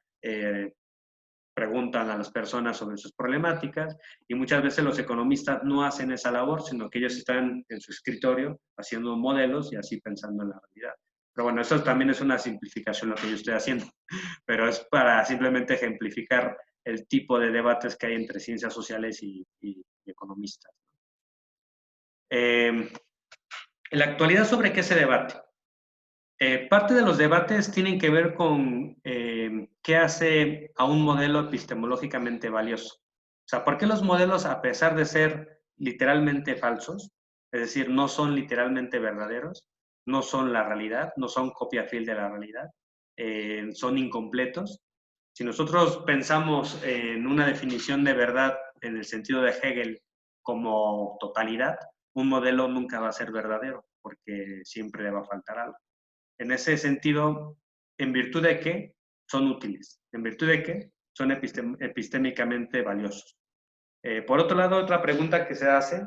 preguntan a las personas sobre sus problemáticas y muchas veces los economistas no hacen esa labor, sino que ellos están en su escritorio haciendo modelos y así pensando en la realidad. Pero bueno, eso también es una simplificación lo que yo estoy haciendo, pero es para simplemente ejemplificar el tipo de debates que hay entre ciencias sociales y economistas. En la actualidad, ¿sobre qué se debate? Parte de los debates tienen que ver con qué hace a un modelo epistemológicamente valioso. O sea, ¿por qué los modelos, a pesar de ser literalmente falsos, es decir, no son literalmente verdaderos, no son la realidad, no son copia fiel de la realidad, son incompletos? Si nosotros pensamos en una definición de verdad en el sentido de Hegel como totalidad, un modelo nunca va a ser verdadero porque siempre le va a faltar algo. En ese sentido, ¿en virtud de qué son útiles? ¿En virtud de qué son epistémicamente valiosos? Por otro lado, otra pregunta que se hace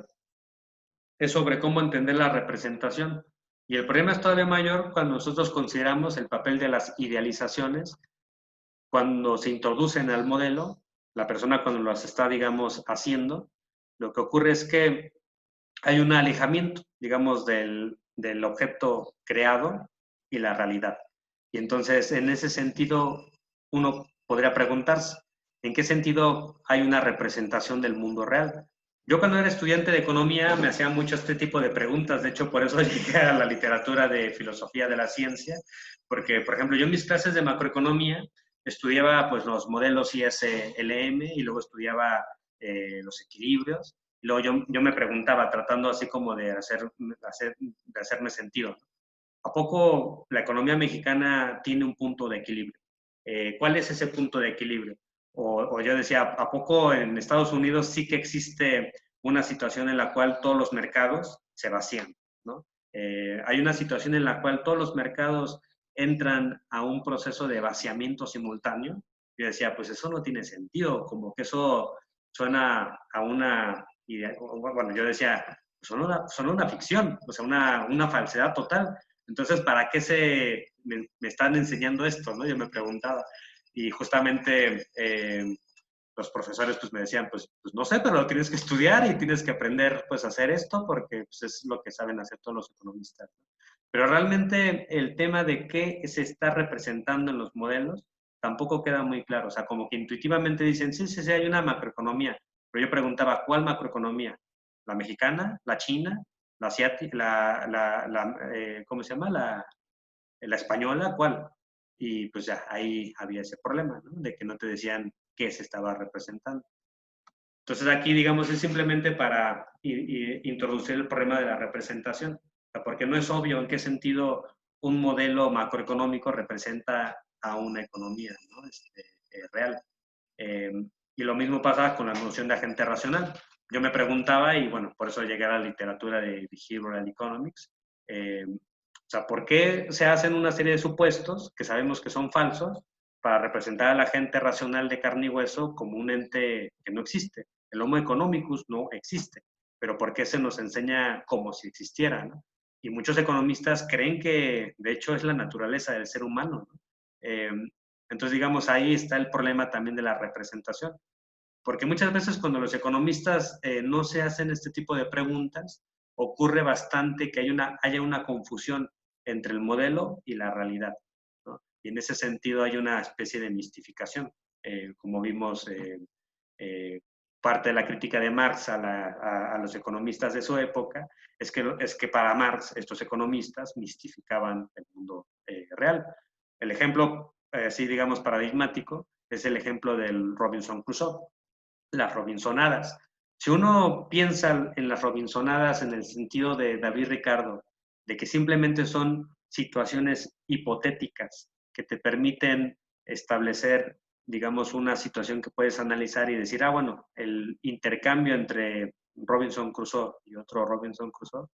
es sobre cómo entender la representación. Y el problema es todavía mayor cuando nosotros consideramos el papel de las idealizaciones, cuando se introducen al modelo, la persona cuando las está, digamos, haciendo, lo que ocurre es que hay un alejamiento, digamos, del objeto creado y la realidad. Y entonces, en ese sentido, uno podría preguntarse, ¿en qué sentido hay una representación del mundo real? Yo cuando era estudiante de economía me hacía mucho este tipo de preguntas, de hecho por eso llegué a la literatura de filosofía de la ciencia, porque por ejemplo yo en mis clases de macroeconomía estudiaba pues los modelos ISLM y luego estudiaba los equilibrios, y luego yo me preguntaba tratando así como de hacerme sentido, ¿no? ¿A poco la economía mexicana tiene un punto de equilibrio? ¿Cuál es ese punto de equilibrio? O yo decía, ¿a poco en Estados Unidos sí que existe una situación en la cual todos los mercados se vacían, ¿no? Hay una situación en la cual todos los mercados entran a un proceso de vaciamiento simultáneo. Yo decía, pues eso no tiene sentido, como que eso suena a una idea, bueno, yo decía, suena una ficción, o sea, una falsedad total. Entonces, ¿para qué me están enseñando esto? ¿No? Yo me preguntaba. Y justamente los profesores pues, me decían, pues no sé, pero lo tienes que estudiar y tienes que aprender pues, a hacer esto porque pues, es lo que saben hacer todos los economistas, ¿no? Pero realmente el tema de qué se está representando en los modelos tampoco queda muy claro. O sea, como que intuitivamente dicen, sí, sí, sí, hay una macroeconomía. Pero yo preguntaba, ¿cuál macroeconomía? ¿La mexicana? ¿La china? ¿La asiática? ¿Cómo se llama? ¿La española? ¿Cuál? Y pues ya, ahí había ese problema, ¿no? De que no te decían qué se estaba representando. Entonces aquí, digamos, es simplemente para introducir el problema de la representación, o sea, porque no es obvio en qué sentido un modelo macroeconómico representa a una economía, ¿no? Real. Eh, y lo mismo pasa con la noción de agente racional. Yo me preguntaba, y bueno, por eso llegué a la literatura de Behavioral Economics, o sea, ¿por qué se hacen una serie de supuestos que sabemos que son falsos para representar al agente racional de carne y hueso como un ente que no existe? El Homo economicus no existe, pero ¿por qué se nos enseña como si existiera, ¿no? Y muchos economistas creen que, de hecho, es la naturaleza del ser humano, ¿no? Entonces, digamos, ahí está el problema también de la representación. Porque muchas veces cuando los economistas no se hacen este tipo de preguntas, ocurre bastante que haya una confusión entre el modelo y la realidad, ¿no? Y en ese sentido hay una especie de mistificación, como vimos parte de la crítica de Marx a los economistas de su época, es que para Marx estos economistas mistificaban el mundo real. El ejemplo, así digamos, paradigmático es el ejemplo del Robinson Crusoe, las Robinsonadas. Si uno piensa en las Robinsonadas en el sentido de David Ricardo, de que simplemente son situaciones hipotéticas que te permiten establecer, digamos, una situación que puedes analizar y decir, ah, bueno, el intercambio entre Robinson Crusoe y otro Robinson Crusoe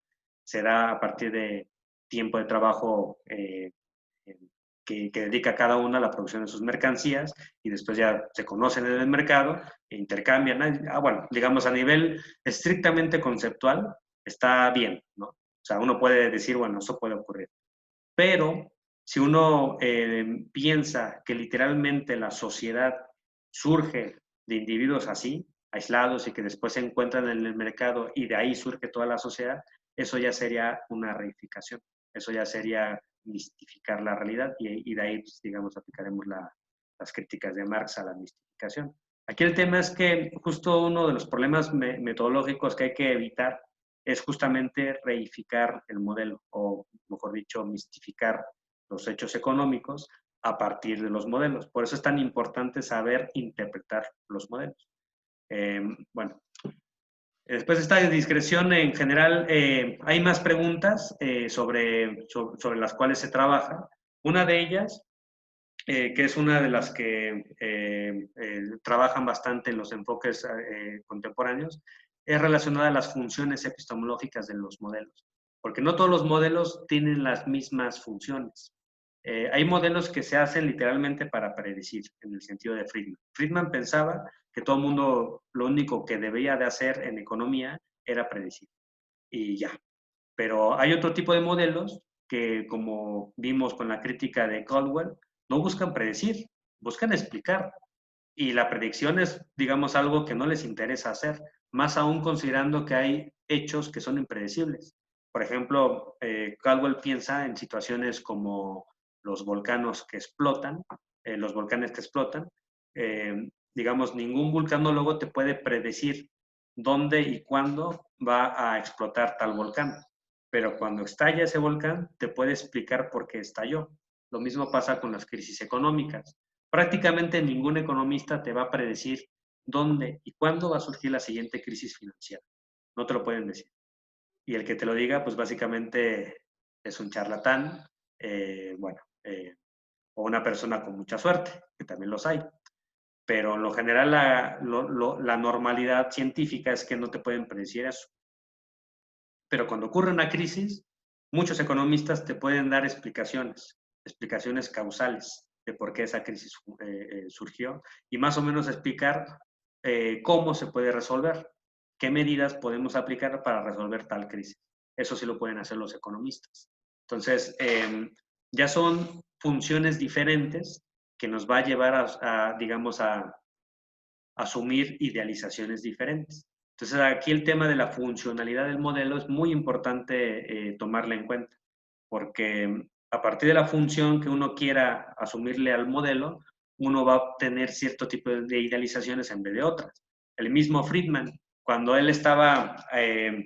será a partir de tiempo de trabajo que dedica cada uno a la producción de sus mercancías y después ya se conocen en el mercado e intercambian. Bueno, digamos a nivel estrictamente conceptual está bien, ¿no? O sea, uno puede decir, bueno, eso puede ocurrir. Pero si uno piensa que literalmente la sociedad surge de individuos así, aislados y que después se encuentran en el mercado y de ahí surge toda la sociedad, eso ya sería una reificación, eso ya sería mistificar la realidad y de ahí, pues, digamos, aplicaremos las críticas de Marx a la mistificación. Aquí el tema es que justo uno de los problemas metodológicos que hay que evitar es justamente reificar el modelo, o mejor dicho, mistificar los hechos económicos a partir de los modelos. Por eso es tan importante saber interpretar los modelos. Bueno, después de esta discreción, en general, hay más preguntas sobre las cuales se trabaja. Una de ellas, que es una de las que trabajan bastante en los enfoques contemporáneos, es relacionada a las funciones epistemológicas de los modelos, porque no todos los modelos tienen las mismas funciones. Hay modelos que se hacen literalmente para predecir, en el sentido de Friedman. Friedman pensaba que todo el mundo lo único que debía de hacer en economía era predecir, y ya. Pero hay otro tipo de modelos que, como vimos con la crítica de Caldwell, no buscan predecir, buscan explicar. Y la predicción es, digamos, algo que no les interesa hacer, más aún considerando que hay hechos que son impredecibles. Por ejemplo, Caldwell piensa en situaciones como los volcanes que explotan, digamos, ningún vulcanólogo te puede predecir dónde y cuándo va a explotar tal volcán. Pero cuando estalla ese volcán, te puede explicar por qué estalló. Lo mismo pasa con las crisis económicas. Prácticamente ningún economista te va a predecir dónde y cuándo va a surgir la siguiente crisis financiera. No te lo pueden decir. Y el que te lo diga, pues básicamente es un charlatán, bueno, o una persona con mucha suerte, que también los hay. Pero en lo general la normalidad científica es que no te pueden predecir eso. Pero cuando ocurre una crisis, muchos economistas te pueden dar explicaciones causales de por qué esa crisis surgió y más o menos explicar cómo se puede resolver, qué medidas podemos aplicar para resolver tal crisis. Eso sí lo pueden hacer los economistas. Entonces, ya son funciones diferentes que nos va a llevar digamos, a asumir idealizaciones diferentes. Entonces, aquí el tema de la funcionalidad del modelo es muy importante tomarla en cuenta, porque a partir de la función que uno quiera asumirle al modelo, uno va a obtener cierto tipo de idealizaciones en vez de otras. El mismo Friedman, cuando él estaba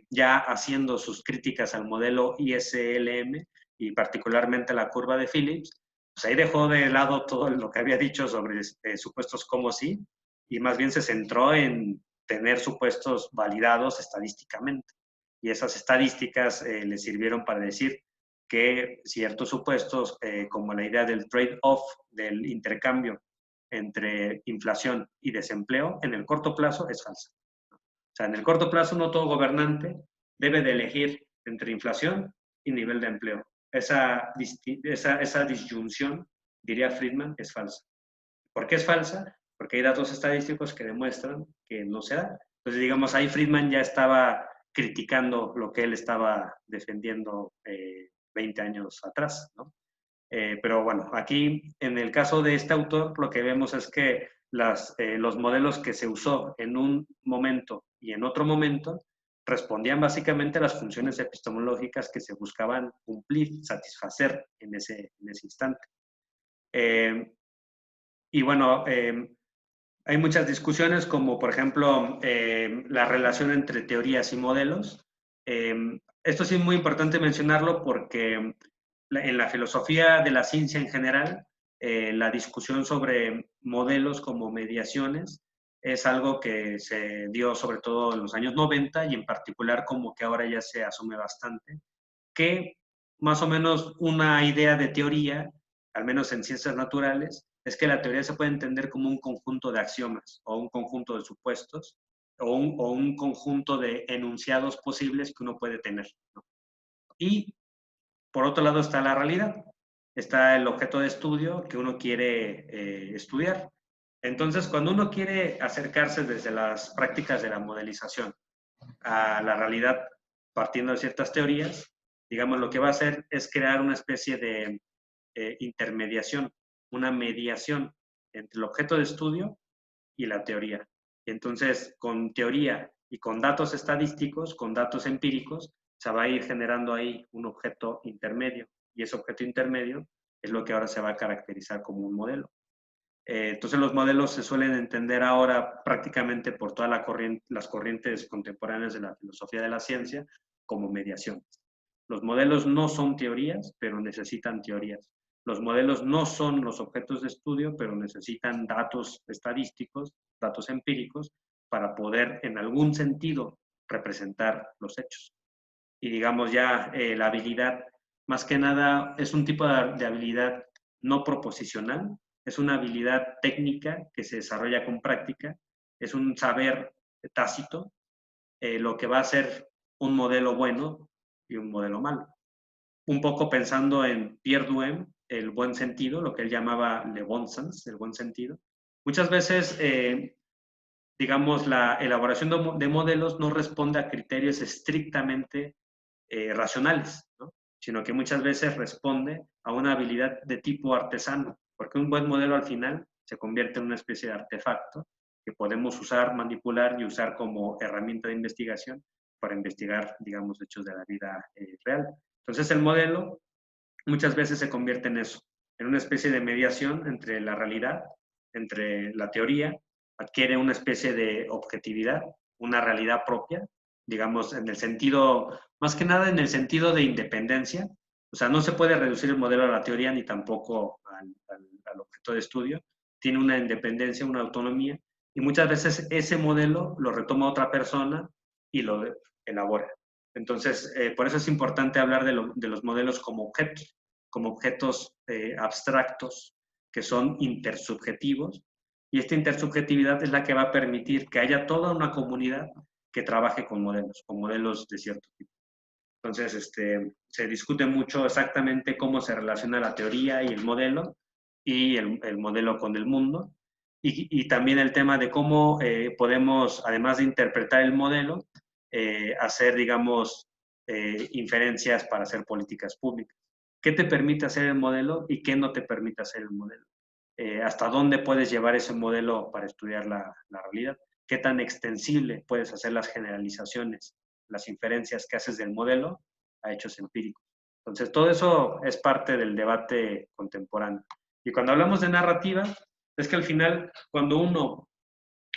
ya haciendo sus críticas al modelo ISLM y particularmente la curva de Phillips, pues ahí dejó de lado todo lo que había dicho sobre supuestos como sí, y más bien se centró en tener supuestos validados estadísticamente. Y esas estadísticas le sirvieron para decir que ciertos supuestos, como la idea del trade-off, del intercambio entre inflación y desempleo, en el corto plazo es falsa. O sea, en el corto plazo no todo gobernante debe de elegir entre inflación y nivel de empleo. Esa disyunción, diría Friedman, es falsa. ¿Por qué es falsa? Porque hay datos estadísticos que demuestran que no se da. Entonces, digamos, ahí Friedman ya estaba criticando lo que él estaba defendiendo 20 años atrás, ¿no? Pero bueno, aquí en el caso de este autor, lo que vemos es que los modelos que se usó en un momento y en otro momento respondían básicamente a las funciones epistemológicas que se buscaban cumplir, satisfacer en ese instante. Y bueno, hay muchas discusiones como, por ejemplo, la relación entre teorías y modelos. Esto sí es muy importante mencionarlo porque en la filosofía de la ciencia en general, la discusión sobre modelos como mediaciones es algo que se dio sobre todo en los años 90 y en particular como que ahora ya se asume bastante, que más o menos una idea de teoría, al menos en ciencias naturales, es que la teoría se puede entender como un conjunto de axiomas o un conjunto de supuestos o un conjunto de enunciados posibles que uno puede tener, ¿no? Y por otro lado está la realidad, está el objeto de estudio que uno quiere estudiar. Entonces, cuando uno quiere acercarse desde las prácticas de la modelización a la realidad partiendo de ciertas teorías, digamos, lo que va a hacer es crear una especie de intermediación, una mediación entre el objeto de estudio y la teoría. Entonces, con teoría y con datos estadísticos, con datos empíricos, se va a ir generando ahí un objeto intermedio. Y ese objeto intermedio es lo que ahora se va a caracterizar como un modelo. Entonces los modelos se suelen entender ahora prácticamente por todas las corrientes contemporáneas de la filosofía de la ciencia como mediaciones. Los modelos no son teorías, pero necesitan teorías. Los modelos no son los objetos de estudio, pero necesitan datos estadísticos, datos empíricos, para poder en algún sentido representar los hechos. Y digamos ya la habilidad, más que nada, es un tipo de habilidad no proposicional, es una habilidad técnica que se desarrolla con práctica, es un saber tácito, lo que va a ser un modelo bueno y un modelo malo. Un poco pensando en Pierre Duhem, el buen sentido, lo que él llamaba le bon sens, el buen sentido. Muchas veces, digamos, la elaboración de modelos no responde a criterios estrictamente racionales, ¿no? Sino que muchas veces responde a una habilidad de tipo artesano, porque un buen modelo al final se convierte en una especie de artefacto que podemos usar, manipular y usar como herramienta de investigación para investigar, digamos, hechos de la vida real. Entonces el modelo muchas veces se convierte en eso, en una especie de mediación entre la realidad, entre la teoría, adquiere una especie de objetividad, una realidad propia, digamos, en el sentido, más que nada en el sentido de independencia. O sea, no se puede reducir el modelo a la teoría ni tampoco al objeto de estudio. Tiene una independencia, una autonomía, y muchas veces ese modelo lo retoma otra persona y lo elabora. Entonces, por eso es importante hablar de los modelos como objetos abstractos que son intersubjetivos, y esta intersubjetividad es la que va a permitir que haya toda una comunidad que trabaje con modelos de cierto tipo. Entonces, se discute mucho exactamente cómo se relaciona la teoría y el modelo modelo con el mundo, y también el tema de cómo podemos, además de interpretar el modelo, hacer, digamos, inferencias para hacer políticas públicas. ¿Qué te permite hacer el modelo y qué no te permite hacer el modelo? ¿Hasta dónde puedes llevar ese modelo para estudiar la realidad? ¿Qué tan extensible puedes hacer las generalizaciones, las inferencias que haces del modelo a hechos empíricos? Entonces, todo eso es parte del debate contemporáneo. Y cuando hablamos de narrativa, es que al final, cuando uno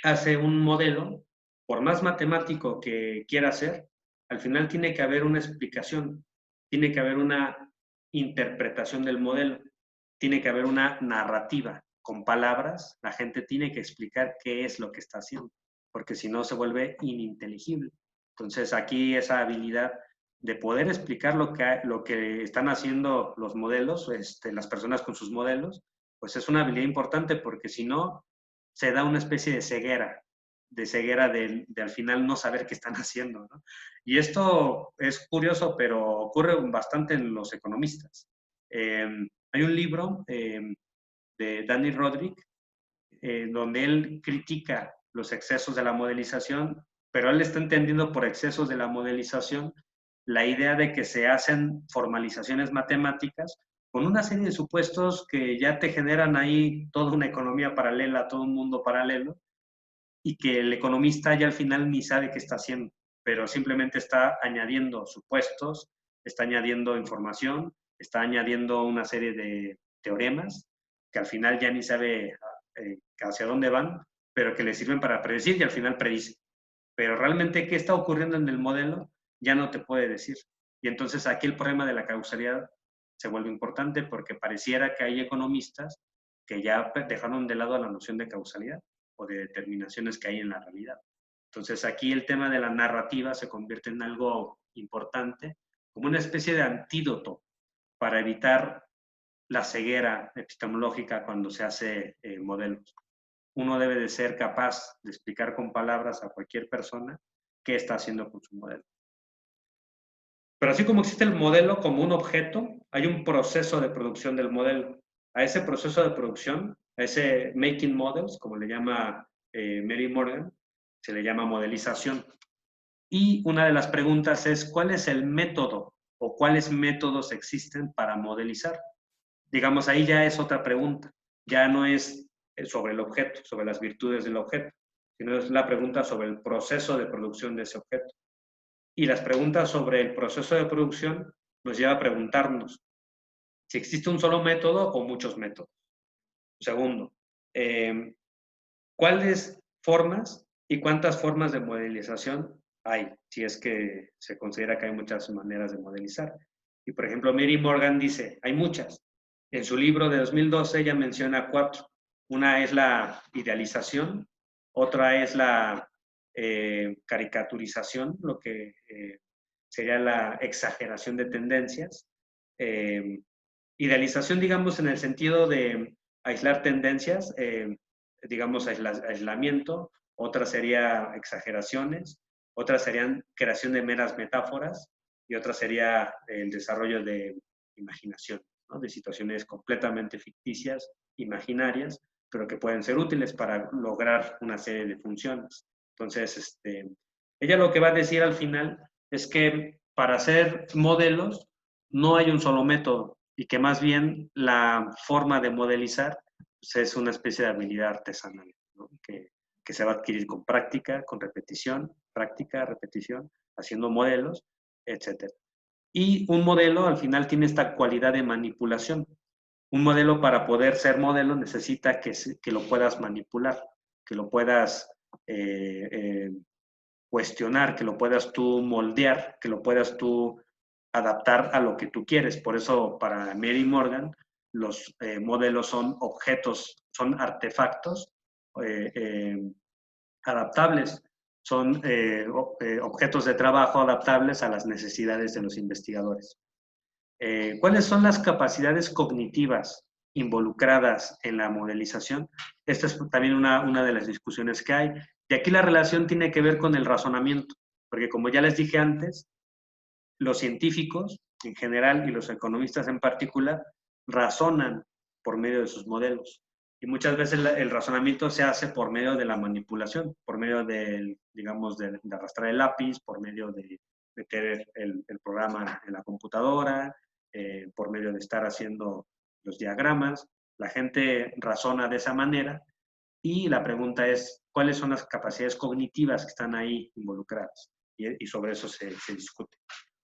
hace un modelo, por más matemático que quiera hacer, al final tiene que haber una explicación, tiene que haber una interpretación del modelo, tiene que haber una narrativa con palabras, la gente tiene que explicar qué es lo que está haciendo, porque si no se vuelve ininteligible. Entonces aquí esa habilidad de poder explicar lo que están haciendo los modelos, las personas con sus modelos, pues es una habilidad importante porque si no, se da una especie de ceguera de al final no saber qué están haciendo, ¿no? Y esto es curioso, pero ocurre bastante en los economistas. Hay un libro de Danny Rodrik donde él critica los excesos de la modelización, pero él está entendiendo por excesos de la modelización la idea de que se hacen formalizaciones matemáticas con una serie de supuestos que ya te generan ahí toda una economía paralela, todo un mundo paralelo, y que el economista ya al final ni sabe qué está haciendo, pero simplemente está añadiendo supuestos, está añadiendo información, está añadiendo una serie de teoremas que al final ya ni sabe hacia dónde van, pero que le sirven para predecir y al final predice. Pero realmente qué está ocurriendo en el modelo ya no te puede decir. Y entonces aquí el problema de la causalidad se vuelve importante porque pareciera que hay economistas que ya dejaron de lado la noción de causalidad o de determinaciones que hay en la realidad. Entonces aquí el tema de la narrativa se convierte en algo importante, como una especie de antídoto para evitar la ceguera epistemológica cuando se hace modelos. Uno debe de ser capaz de explicar con palabras a cualquier persona qué está haciendo con su modelo. Pero así como existe el modelo como un objeto, hay un proceso de producción del modelo. A ese proceso de producción, a ese making models, como le llama Mary Morgan, se le llama modelización. Y una de las preguntas es, ¿cuál es el método o cuáles métodos existen para modelizar? Digamos, ahí ya es otra pregunta. Ya no es sobre el objeto, sobre las virtudes del objeto, sino es la pregunta sobre el proceso de producción de ese objeto. Y las preguntas sobre el proceso de producción nos lleva a preguntarnos si existe un solo método o muchos métodos. Segundo, ¿cuáles formas y cuántas formas de modelización hay? Si es que se considera que hay muchas maneras de modelizar. Y por ejemplo, Mary Morgan dice, hay muchas. En su libro de 2012 ella menciona 4. Una es la idealización, otra es la caricaturización, lo que sería la exageración de tendencias. Idealización, digamos, en el sentido de aislar tendencias, digamos, aislamiento, otra sería exageraciones, otras serían creación de meras metáforas y otra sería el desarrollo de imaginación, ¿no? De situaciones completamente ficticias, imaginarias, pero que pueden ser útiles para lograr una serie de funciones. Entonces, ella lo que va a decir al final es que para hacer modelos no hay un solo método y que más bien la forma de modelizar pues, es una especie de habilidad artesanal, ¿no? que se va a adquirir con práctica, con repetición, práctica, repetición, haciendo modelos, etc. Y un modelo al final tiene esta cualidad de manipulación. Un modelo para poder ser modelo necesita que lo puedas manipular, que lo puedas cuestionar, que lo puedas tú moldear, que lo puedas tú adaptar a lo que tú quieres. Por eso para Mary Morgan los modelos son objetos, son artefactos adaptables, son objetos de trabajo adaptables a las necesidades de los investigadores. ¿Cuáles son las capacidades cognitivas involucradas en la modelización? Esta es también una de las discusiones que hay. Y aquí la relación tiene que ver con el razonamiento, porque como ya les dije antes, los científicos en general y los economistas en particular razonan por medio de sus modelos. Y muchas veces el razonamiento se hace por medio de la manipulación, por medio del, digamos, de arrastrar el lápiz, por medio de meter el programa en la computadora, por medio de estar haciendo los diagramas. La gente razona de esa manera y la pregunta es, ¿cuáles son las capacidades cognitivas que están ahí involucradas? Y sobre eso se discute.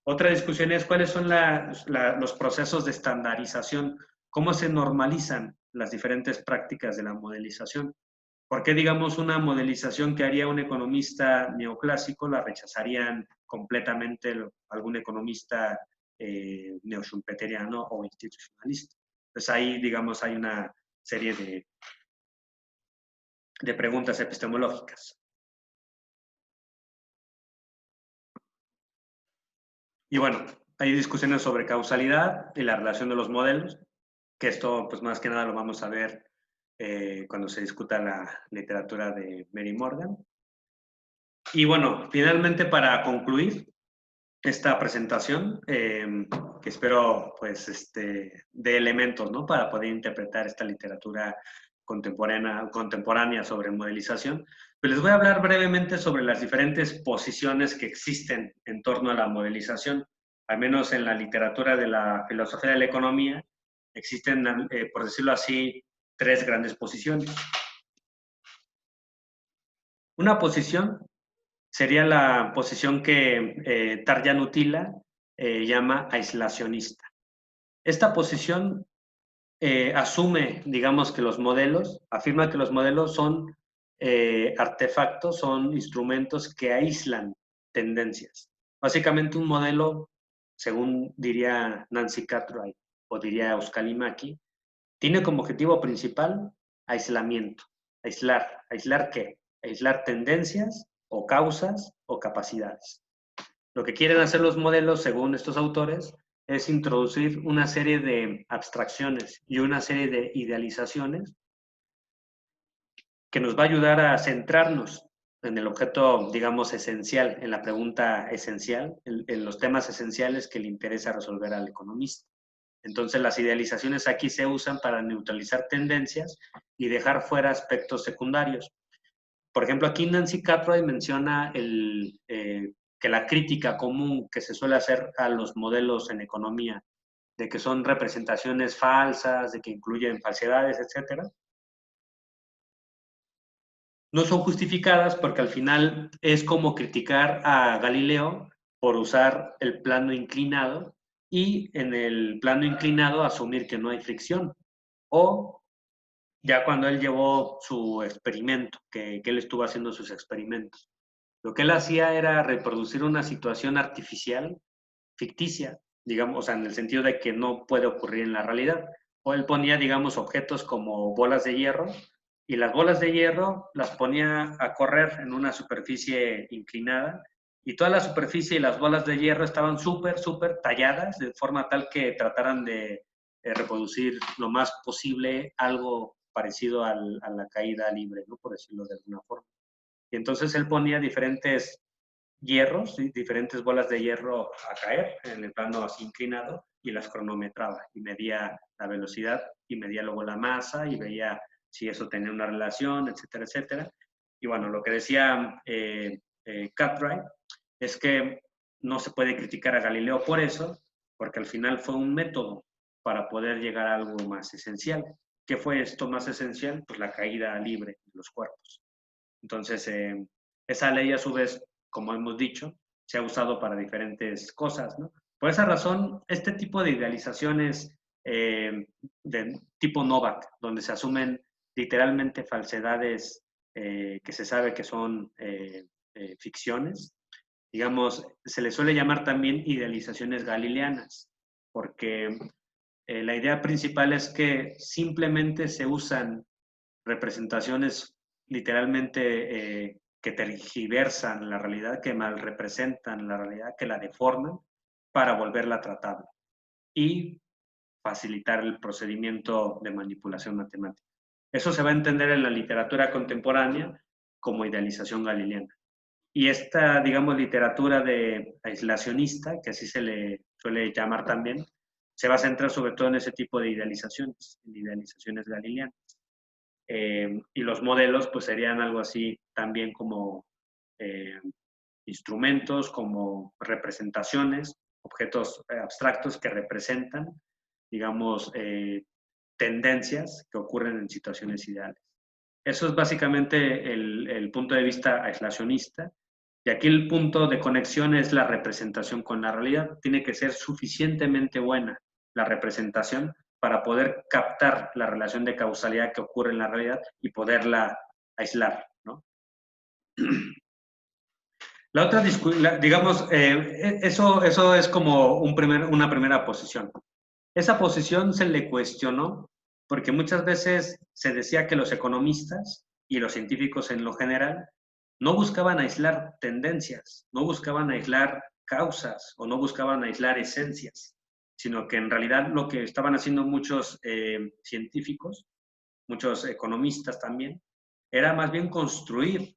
Otra discusión es cuáles son los procesos de estandarización, cómo se normalizan las diferentes prácticas de la modelización. ¿Por qué, digamos, una modelización que haría un economista neoclásico la rechazarían completamente algún economista neoschumpeteriano o institucionalista? Pues ahí, digamos, hay una serie de preguntas epistemológicas. Y bueno, hay discusiones sobre causalidad y la relación de los modelos, que esto, pues más que nada lo vamos a ver cuando se discuta la literatura de Mary Morgan. Y bueno, finalmente para concluir esta presentación, que espero pues de elementos, ¿no? Para poder interpretar esta literatura contemporánea sobre modelización, pues les voy a hablar brevemente sobre las diferentes posiciones que existen en torno a la modelización. Al menos en la literatura de la filosofía de la economía, existen, por decirlo así, tres grandes posiciones. Una posición sería la posición que Tarjan Utila llama aislacionista. Esta posición asume, digamos, que los modelos, afirma que los modelos son artefactos, son instrumentos que aíslan tendencias. Básicamente un modelo, según diría Nancy Cartwright o diría Euskal Imaki, tiene como objetivo principal aislamiento. ¿Aislar? ¿Aislar qué? Aislar tendencias o causas o capacidades. Lo que quieren hacer los modelos, según estos autores, es introducir una serie de abstracciones y una serie de idealizaciones que nos va a ayudar a centrarnos en el objeto, digamos, esencial, en la pregunta esencial, en los temas esenciales que le interesa resolver al economista. Entonces, las idealizaciones aquí se usan para neutralizar tendencias y dejar fuera aspectos secundarios. Por ejemplo, aquí Nancy Cartwright menciona que la crítica común que se suele hacer a los modelos en economía, de que son representaciones falsas, de que incluyen falsedades, etcétera, no son justificadas porque al final es como criticar a Galileo por usar el plano inclinado y en el plano inclinado asumir que no hay fricción. O ya cuando él llevó su experimento, que él estuvo haciendo sus experimentos, lo que él hacía era reproducir una situación artificial, ficticia, digamos, o sea, en el sentido de que no puede ocurrir en la realidad. O él ponía, digamos, objetos como bolas de hierro y las bolas de hierro las ponía a correr en una superficie inclinada y toda la superficie y las bolas de hierro estaban súper talladas de forma tal que trataran de reproducir lo más posible algo parecido a la caída libre, ¿no? Por decirlo de alguna forma. Y entonces él ponía diferentes hierros, ¿sí? Diferentes bolas de hierro a caer en el plano así inclinado y las cronometraba y medía la velocidad y medía luego la masa y veía si eso tenía una relación, etcétera, etcétera. Y bueno, lo que decía Cartwright es que no se puede criticar a Galileo por eso, porque al final fue un método para poder llegar a algo más esencial. ¿Qué fue esto más esencial? Pues la caída libre de los cuerpos. Entonces, esa ley a su vez, como hemos dicho, se ha usado para diferentes cosas, ¿no? Por esa razón, este tipo de idealizaciones de tipo Novak, donde se asumen literalmente falsedades que se sabe que son ficciones, digamos, se le suele llamar también idealizaciones galileanas, porque la idea principal es que simplemente se usan representaciones literalmente que tergiversan la realidad, que mal representan la realidad, que la deforman para volverla tratable y facilitar el procedimiento de manipulación matemática. Eso se va a entender en la literatura contemporánea como idealización galileana. Y esta, digamos, literatura de aislacionista, que así se le suele llamar también, se va a centrar sobre todo en ese tipo de idealizaciones, en idealizaciones galileanas. Y los modelos pues serían algo así también como eh, instrumentos, como representaciones, objetos abstractos que representan, digamos, tendencias que ocurren en situaciones ideales. Eso es básicamente el punto de vista aislacionista, Y aquí el punto de conexión es la representación con la realidad. Tiene que ser suficientemente buena la representación para poder captar la relación de causalidad que ocurre en la realidad y poderla aislar, ¿no? La otra, digamos, eso es como una primera posición. Esa posición se le cuestionó porque muchas veces se decía que los economistas y los científicos en lo general no buscaban aislar tendencias, no buscaban aislar causas o no buscaban aislar esencias, sino que en realidad lo que estaban haciendo muchos científicos, muchos economistas también, era más bien construir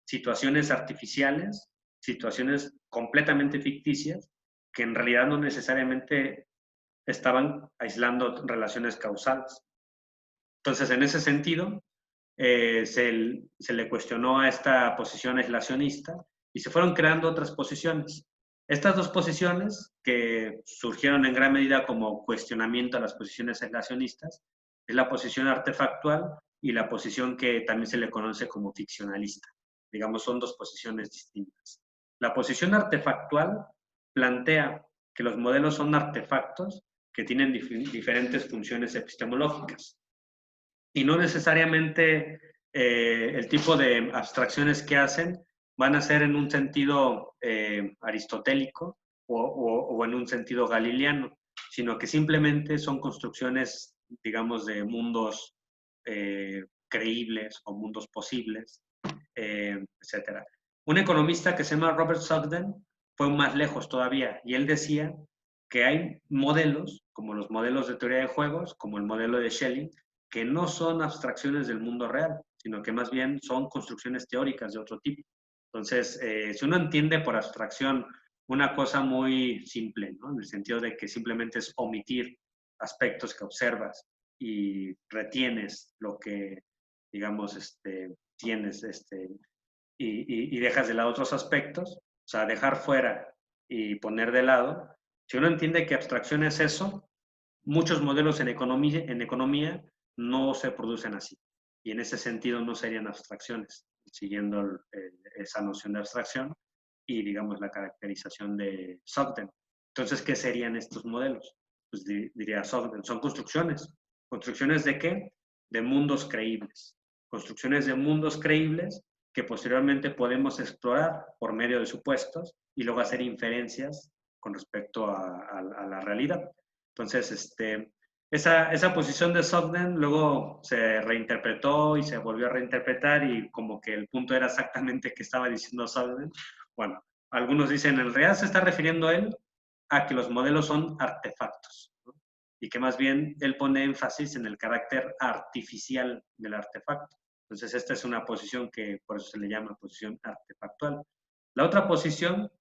situaciones artificiales, situaciones completamente ficticias, que en realidad no necesariamente estaban aislando relaciones causales. Entonces, en ese sentido, se le cuestionó a esta posición aislacionista y se fueron creando otras posiciones. Estas dos posiciones, que surgieron en gran medida como cuestionamiento a las posiciones aislacionistas, es la posición artefactual y la posición que también se le conoce como ficcionalista. Digamos, son dos posiciones distintas. La posición artefactual plantea que los modelos son artefactos que tienen diferentes funciones epistemológicas y no necesariamente el tipo de abstracciones que hacen van a ser en un sentido aristotélico o en un sentido galileano, sino que simplemente son construcciones, digamos, de mundos creíbles o mundos posibles, etc. Un economista que se llama Robert Sugden fue más lejos todavía y él decía que hay modelos, como los modelos de teoría de juegos, como el modelo de Schelling, que no son abstracciones del mundo real, sino que más bien son construcciones teóricas de otro tipo. Entonces, si uno entiende por abstracción una cosa muy simple, ¿no? En el sentido de que simplemente es omitir aspectos que observas y retienes lo que, digamos, tienes y dejas de lado otros aspectos, o sea, dejar fuera y poner de lado. Si uno entiende que abstracción es eso, muchos modelos en economía no se producen así. Y en ese sentido no serían abstracciones, siguiendo esa noción de abstracción y, digamos, la caracterización de Sugden. Entonces, ¿qué serían estos modelos? Pues diría Sugden, son construcciones. ¿Construcciones de qué? De mundos creíbles. Construcciones de mundos creíbles que posteriormente podemos explorar por medio de supuestos y luego hacer inferencias con respecto a la realidad. Entonces, esa posición de Sugden luego se reinterpretó y se volvió a reinterpretar y como que el punto era exactamente que estaba diciendo Sugden. Bueno, algunos dicen, en realidad se está refiriendo él a que los modelos son artefactos, ¿no? Y que más bien él pone énfasis en el carácter artificial del artefacto. Entonces, esta es una posición que por eso se le llama posición artefactual. La otra posición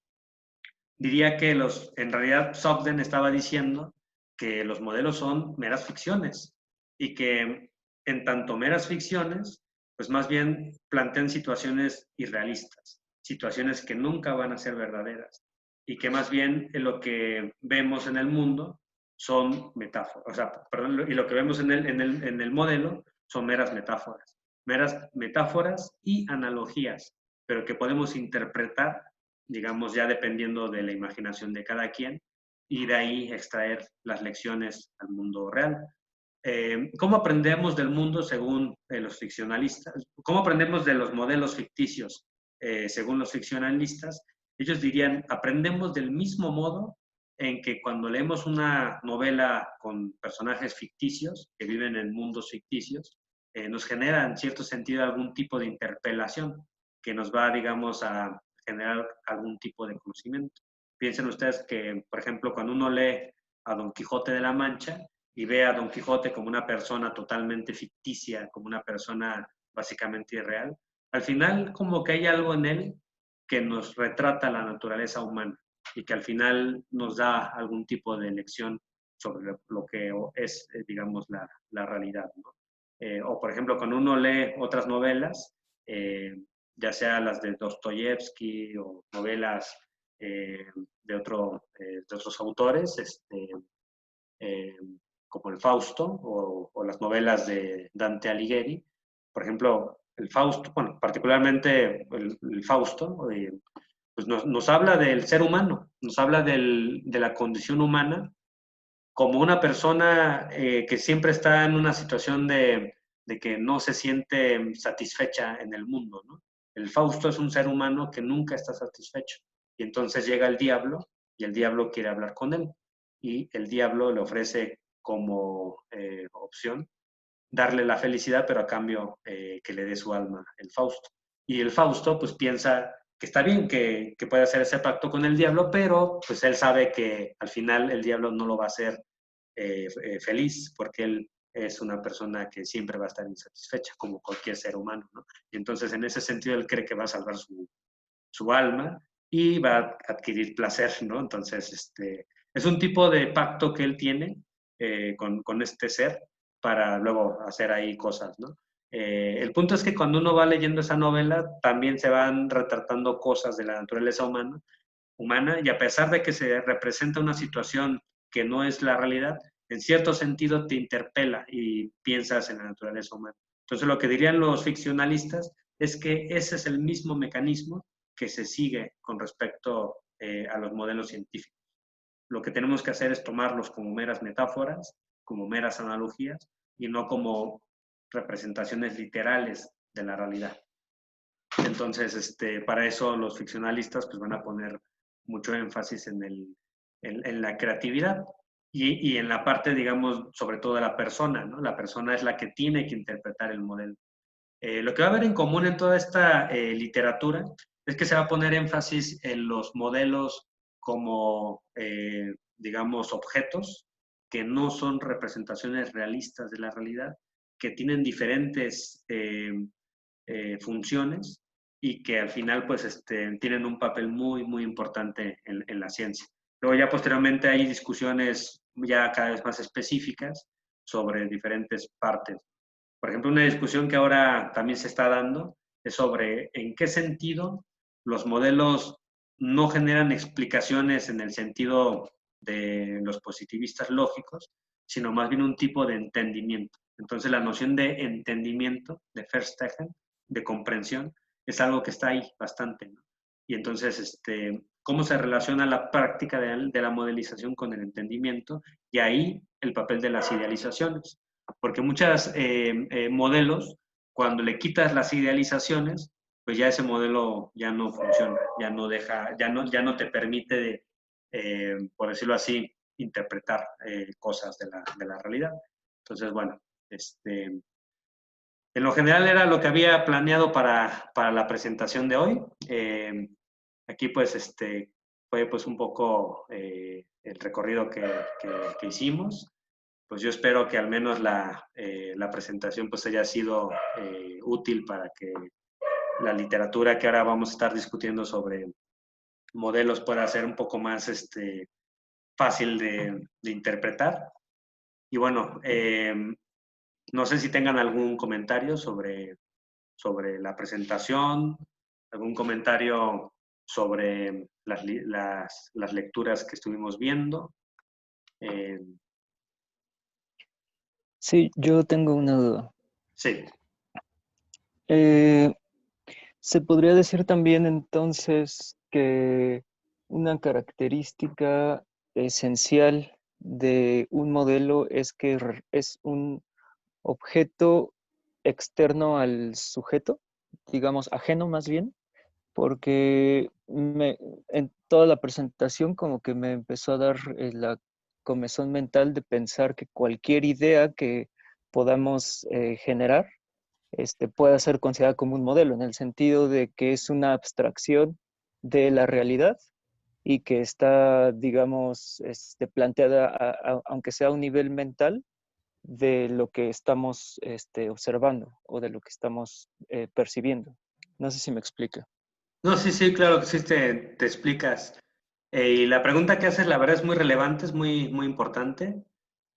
diría que en realidad Sugden estaba diciendo que los modelos son meras ficciones y que en tanto meras ficciones, pues más bien plantean situaciones irrealistas, situaciones que nunca van a ser verdaderas y que más bien lo que vemos en el mundo son metáforas, o sea, perdón, y lo que vemos en el modelo son meras metáforas y analogías, pero que podemos interpretar, digamos, ya dependiendo de la imaginación de cada quien, y de ahí extraer las lecciones al mundo real. ¿Cómo aprendemos del mundo según los ficcionalistas? ¿Cómo aprendemos de los modelos ficticios según los ficcionalistas? Ellos dirían, aprendemos del mismo modo en que cuando leemos una novela con personajes ficticios que viven en mundos ficticios, nos genera en cierto sentido algún tipo de interpelación que nos va, digamos, a generar algún tipo de conocimiento. Piensen ustedes que, por ejemplo, cuando uno lee a Don Quijote de la Mancha y ve a Don Quijote como una persona totalmente ficticia, como una persona básicamente irreal, al final como que hay algo en él que nos retrata la naturaleza humana y que al final nos da algún tipo de lección sobre lo que es, digamos, la realidad, ¿no? O, por ejemplo, cuando uno lee otras novelas, ya sea las de Dostoyevsky o novelas de otros autores, eh, como el Fausto o las novelas de Dante Alighieri. Por ejemplo, el Fausto, bueno, particularmente el Fausto, pues nos habla del ser humano, nos habla de la condición humana como una persona que siempre está en una situación de que no se siente satisfecha en el mundo, ¿no? El Fausto es un ser humano que nunca está satisfecho. Y entonces llega el diablo y el diablo quiere hablar con él. Y el diablo le ofrece como opción darle la felicidad, pero a cambio que le dé su alma el Fausto. Y el Fausto pues piensa que está bien que puede hacer ese pacto con el diablo, pero pues él sabe que al final el diablo no lo va a hacer feliz, porque él es una persona que siempre va a estar insatisfecha, como cualquier ser humano, ¿no? Y entonces en ese sentido él cree que va a salvar su alma y va a adquirir placer, ¿no? Entonces, es un tipo de pacto que él tiene con este ser para luego hacer ahí cosas, ¿no? El punto es que cuando uno va leyendo esa novela, también se van retratando cosas de la naturaleza humana y a pesar de que se representa una situación que no es la realidad, en cierto sentido te interpela y piensas en la naturaleza humana. Entonces lo que dirían los ficcionalistas es que ese es el mismo mecanismo que se sigue con respecto a los modelos científicos. Lo que tenemos que hacer es tomarlos como meras metáforas, como meras analogías y no como representaciones literales de la realidad. Entonces, para eso los ficcionalistas pues, van a poner mucho énfasis en la creatividad y en la parte, digamos, sobre todo de la persona, ¿no? La persona es la que tiene que interpretar el modelo. Lo que va a haber en común en toda esta literatura es que se va a poner énfasis en los modelos como, digamos, objetos que no son representaciones realistas de la realidad, que tienen diferentes funciones y que al final pues tienen un papel muy, muy importante en la ciencia. Luego ya posteriormente hay discusiones ya cada vez más específicas sobre diferentes partes. Por ejemplo, una discusión que ahora también se está dando es sobre en qué sentido los modelos no generan explicaciones en el sentido de los positivistas lógicos, sino más bien un tipo de entendimiento. Entonces, la noción de entendimiento, de Verstehen, de comprensión, es algo que está ahí bastante, ¿no? Y entonces, cómo se relaciona la práctica de la modelización con el entendimiento y ahí el papel de las idealizaciones. Porque muchos modelos, cuando le quitas las idealizaciones, pues ya ese modelo ya no funciona, ya no deja, ya no te permite, por decirlo así, interpretar cosas de la realidad. Entonces, bueno, en lo general era lo que había planeado para la presentación de hoy. Aquí pues fue pues un poco el recorrido que hicimos. Pues yo espero que al menos la presentación pues haya sido útil para que la literatura que ahora vamos a estar discutiendo sobre modelos pueda ser un poco más fácil de interpretar. Y bueno, no sé si tengan algún comentario sobre la presentación, algún comentario sobre las lecturas que estuvimos viendo.
Sí, yo tengo una duda.
Sí.
Se podría decir también entonces que una característica esencial de un modelo es que es un objeto externo al sujeto, digamos, ajeno más bien, porque en toda la presentación como que me empezó a dar la comezón mental de pensar que cualquier idea que podamos generar pueda ser considerada como un modelo, en el sentido de que es una abstracción de la realidad y que está, digamos, planteada, aunque sea a un nivel mental, de lo que estamos observando o de lo que estamos percibiendo. No sé si me explica.
No, sí, sí, claro que sí te explicas. Y la pregunta que haces, la verdad, es muy relevante, es muy, muy importante,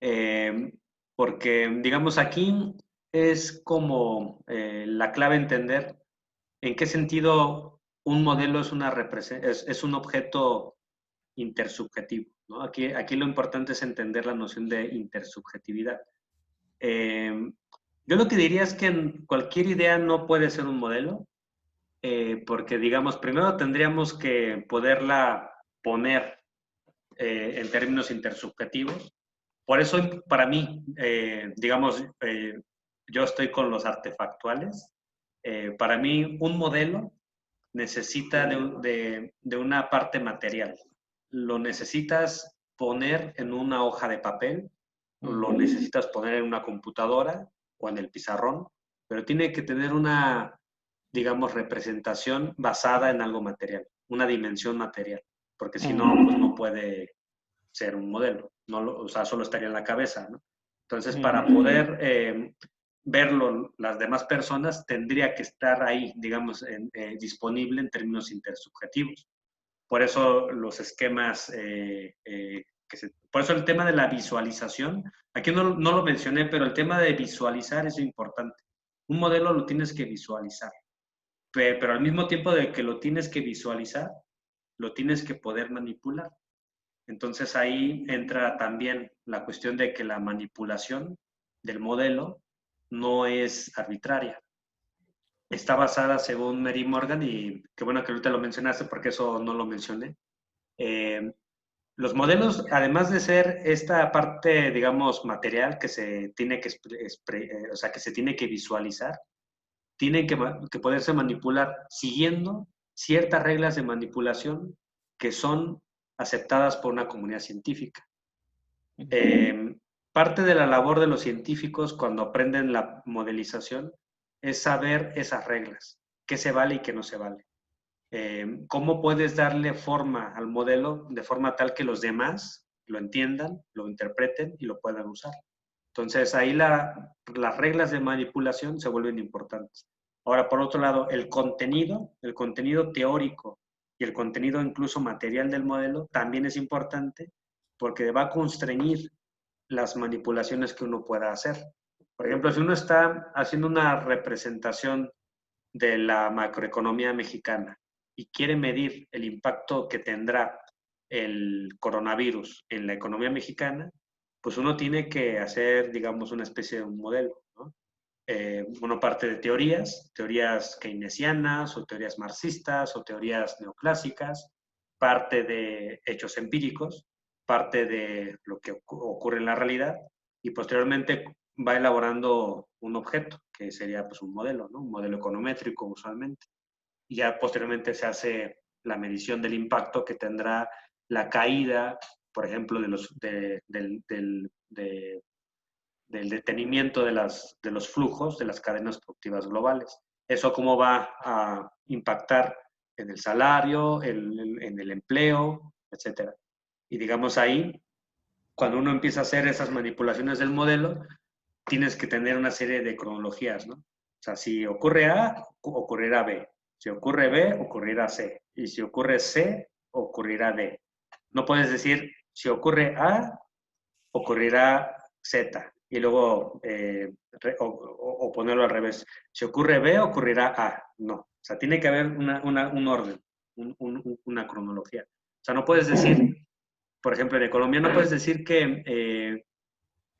eh, porque, digamos, aquí es como la clave entender en qué sentido un modelo es un objeto intersubjetivo, ¿no? Aquí lo importante es entender la noción de intersubjetividad. Eh, Yo lo que diría es que cualquier idea no puede ser un modelo, porque, digamos, primero tendríamos que poderla poner en términos intersubjetivos. Por eso, para mí, digamos, yo estoy con los artefactuales. Para mí, un modelo necesita de una parte material. Lo necesitas poner en una hoja de papel, lo necesitas poner en una computadora o en el pizarrón, pero tiene que tener una, digamos, representación basada en algo material, una dimensión material, porque si no, pues no puede ser un modelo, no o sea, solo estaría en la cabeza, ¿no? Entonces, para poder verlo las demás personas, tendría que estar ahí, digamos, disponible en términos intersubjetivos. Por eso los esquemas, por eso el tema de la visualización, aquí no lo mencioné, pero el tema de visualizar es importante. Un modelo lo tienes que visualizar, pero al mismo tiempo de que lo tienes que visualizar, lo tienes que poder manipular. Entonces ahí entra también la cuestión de que la manipulación del modelo no es arbitraria. Está basada, según Mary Morgan, y qué bueno que ahorita lo mencionaste porque eso no lo mencioné. Eh, los modelos, además de ser esta parte, digamos, material que se tiene o sea, que se tiene que visualizar, tienen que poderse manipular siguiendo ciertas reglas de manipulación que son aceptadas por una comunidad científica. Parte de la labor de los científicos cuando aprenden la modelización es saber esas reglas, qué se vale y qué no se vale. Cómo puedes darle forma al modelo de forma tal que los demás lo entiendan, lo interpreten y lo puedan usar. Entonces ahí las reglas de manipulación se vuelven importantes. Ahora, por otro lado, el contenido teórico y el contenido incluso material del modelo también es importante porque va a constreñir las manipulaciones que uno pueda hacer. Por ejemplo, si uno está haciendo una representación de la macroeconomía mexicana y quiere medir el impacto que tendrá el coronavirus en la economía mexicana, pues uno tiene que hacer, digamos, una especie de un modelo, ¿no? Uno parte de teorías keynesianas o teorías marxistas o teorías neoclásicas, parte de hechos empíricos, parte de lo que ocurre en la realidad y posteriormente va elaborando un objeto, que sería pues un modelo, ¿no? Un modelo econométrico usualmente. Y ya posteriormente se hace la medición del impacto que tendrá la caída, por ejemplo, del detenimiento de los flujos de las cadenas productivas globales. Eso cómo va a impactar en el salario, en el empleo, etcétera. Y digamos ahí, cuando uno empieza a hacer esas manipulaciones del modelo, tienes que tener una serie de cronologías, ¿no? O sea, si ocurre A, ocurrirá B. Si ocurre B, ocurrirá C. Y si ocurre C, ocurrirá D. No puedes decir, si ocurre A, ocurrirá Z. Y luego, o ponerlo al revés. Si ocurre B, ocurrirá A. No. O sea, tiene que haber un orden, una cronología. O sea, no puedes decir, por ejemplo, en economía no puedes decir que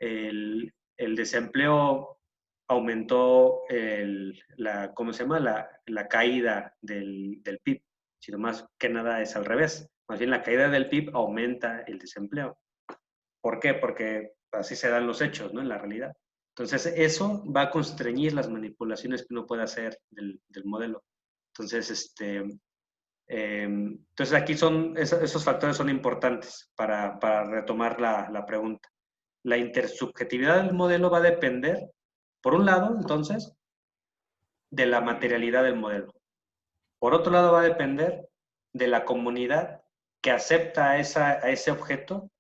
el desempleo aumentó ¿cómo se llama? La caída del PIB, sino más que nada es al revés. Más bien la caída del PIB aumenta el desempleo. ¿Por qué? Porque así se dan los hechos, ¿no? En la realidad. Entonces, eso va a constreñir las manipulaciones que uno puede hacer del modelo. Entonces, entonces aquí esos factores son importantes para retomar la pregunta. La intersubjetividad del modelo va a depender, por un lado, entonces, de la materialidad del modelo. Por otro lado, va a depender de la comunidad que acepta a ese objeto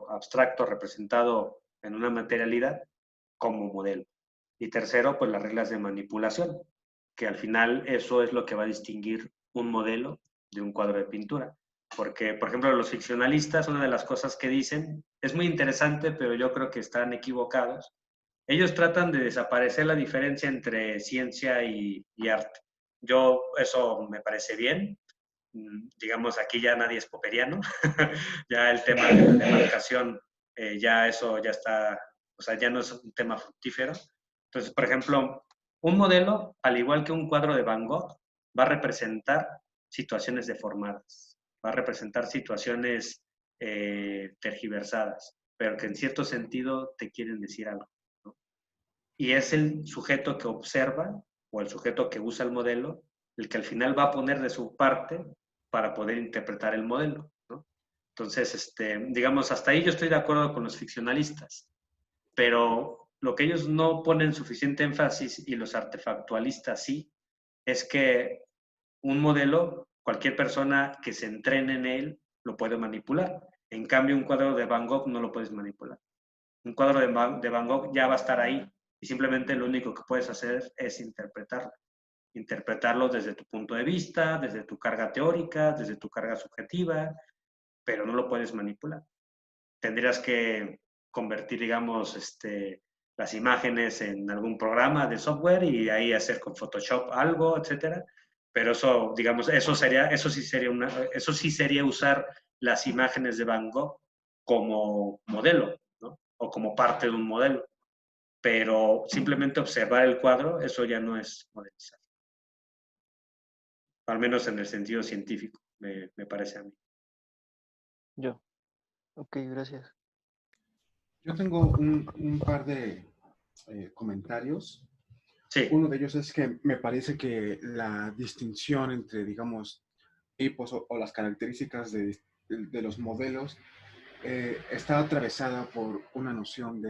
abstracto representado en una materialidad como modelo. Y tercero, pues las reglas de manipulación, que al final eso es lo que va a distinguir un modelo de un cuadro de pintura. Porque, por ejemplo, los ficcionalistas, una de las cosas que dicen, es muy interesante, pero yo creo que están equivocados. Ellos tratan de desaparecer la diferencia entre ciencia y arte. Eso me parece bien. Digamos, aquí ya nadie es popperiano. Ya el tema de la demarcación, ya eso ya está o sea, ya no es un tema fructífero. Entonces, por ejemplo, un modelo, al igual que un cuadro de Van Gogh, va a representar situaciones deformadas, va a representar situaciones tergiversadas, pero que en cierto sentido te quieren decir algo, ¿no? Y es el sujeto que observa o el sujeto que usa el modelo el que al final va a poner de su parte para poder interpretar el modelo, ¿no? Entonces, digamos, hasta ahí yo estoy de acuerdo con los ficcionalistas, pero lo que ellos no ponen suficiente énfasis y los artefactualistas sí, es que un modelo, cualquier persona que se entrene en él lo puede manipular. En cambio, un cuadro de Van Gogh no lo puedes manipular. Un cuadro de Van Gogh ya va a estar ahí y simplemente lo único que puedes hacer es interpretarlo. Interpretarlo desde tu punto de vista, desde tu carga teórica, desde tu carga subjetiva, pero no lo puedes manipular. Tendrías que convertir, digamos, las imágenes en algún programa de software y ahí hacer con Photoshop algo, etcétera. Pero eso, digamos, eso sí sería usar las imágenes de Van Gogh como modelo, ¿no? O como parte de un modelo. Pero simplemente observar el cuadro, eso ya no es modelizar. Al menos en el sentido científico, me parece a mí.
Yo. Ok, gracias.
Yo tengo un par de comentarios.
Sí.
Uno de ellos es que me parece que la distinción entre, digamos, tipos o las características de los modelos está atravesada por una noción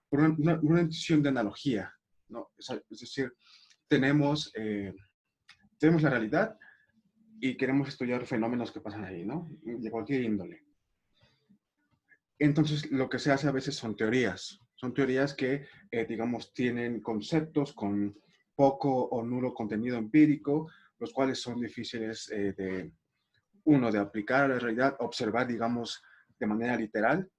por una noción de analogía, ¿no? Es decir, tenemos, tenemos la realidad y queremos estudiar fenómenos que pasan ahí, ¿no? De cualquier índole. Entonces, lo que se hace a veces son teorías. Son teorías que, digamos, tienen conceptos con poco o nulo contenido empírico, los cuales son difíciles de aplicar a la realidad, observar, digamos, de manera literal.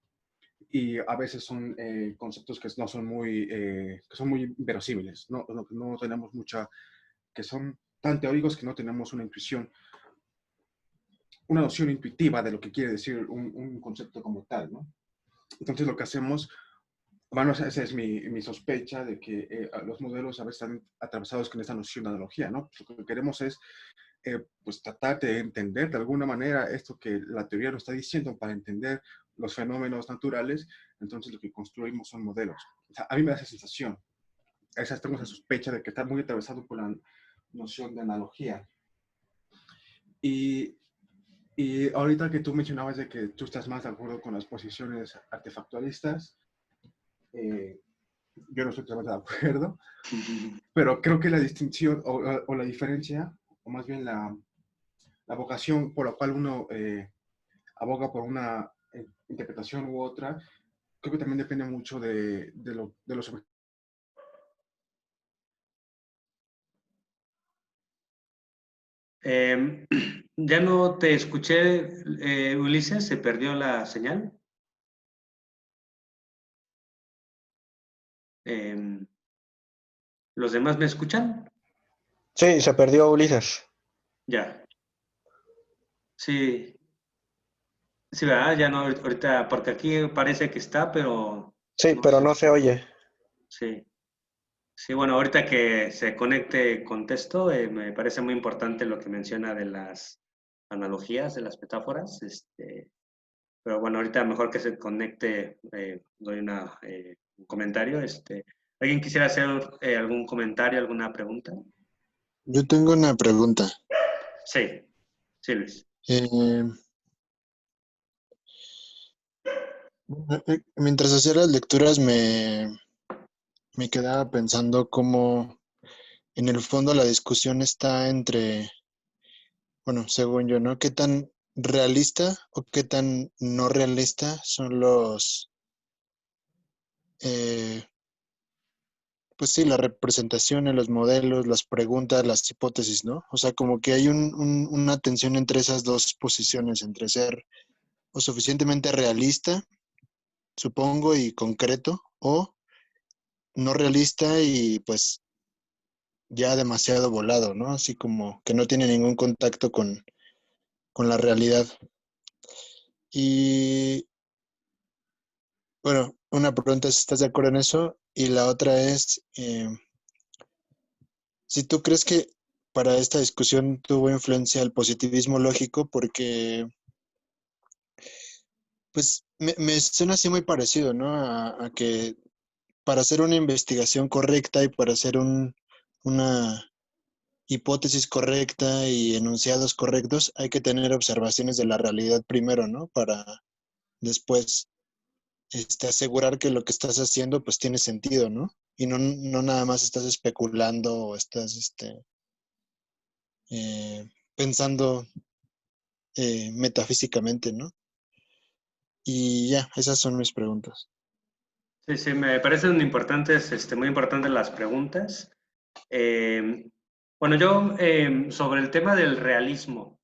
Y a veces son conceptos que no son que son muy verosímiles. No tenemos mucha, que son tan teóricos que no tenemos una intuición, una noción intuitiva de lo que quiere decir un concepto como tal, ¿no? Entonces lo que hacemos, bueno, esa es mi sospecha de que los modelos a veces están atravesados con esta noción de analogía, ¿no? Lo que queremos es pues tratar de entender de alguna manera esto que la teoría nos está diciendo para entender los fenómenos naturales. Entonces lo que construimos son modelos. O sea, a mí me da esa sensación, tengo esa sospecha de que está muy atravesado por la noción de analogía. Y ahorita que tú mencionabas de que tú estás más de acuerdo con las posiciones artefactualistas, yo no estoy totalmente de acuerdo, pero creo que la distinción o la diferencia, o más bien la vocación por la cual uno aboga por una interpretación u otra, creo que también depende mucho de los objetivos.
Ya no te escuché, Ulises, se perdió la señal. ¿Los demás me escuchan?
Sí, se perdió Ulises.
Ya. Sí, sí, ¿verdad? Ya no, ahorita, porque aquí parece que está, pero
Sí,
no
pero
sé.
no se oye.
Sí. Sí, bueno, ahorita que se conecte con texto, me parece muy importante lo que menciona de las analogías, de las metáforas. Pero bueno, ahorita mejor que se conecte, doy un comentario. ¿Alguien quisiera hacer algún comentario, alguna pregunta?
Yo tengo una pregunta.
Sí, sí, Luis.
Mientras hacía las lecturas me quedaba pensando cómo en el fondo la discusión está entre, bueno, según yo, ¿no? ¿Qué tan realista o qué tan no realista son pues sí, la representación en los modelos, las preguntas, las hipótesis, ¿no? O sea, como que hay una tensión entre esas dos posiciones, entre ser o suficientemente realista, supongo, y concreto, o no realista y pues ya demasiado volado, ¿no? Así como que no tiene ningún contacto con la realidad. Y bueno, una pregunta es si estás de acuerdo en eso, y la otra es si tú crees que para esta discusión tuvo influencia el positivismo lógico, porque pues me suena así muy parecido, ¿no? A que para hacer una investigación correcta y para hacer una hipótesis correcta y enunciados correctos, hay que tener observaciones de la realidad primero, ¿no? Para después asegurar que lo que estás haciendo pues tiene sentido, ¿no? Y no nada más estás especulando o estás pensando metafísicamente, ¿no? Y ya, esas son mis preguntas.
Sí, sí, me parecen importantes, muy importantes las preguntas. Bueno, yo sobre el tema del realismo,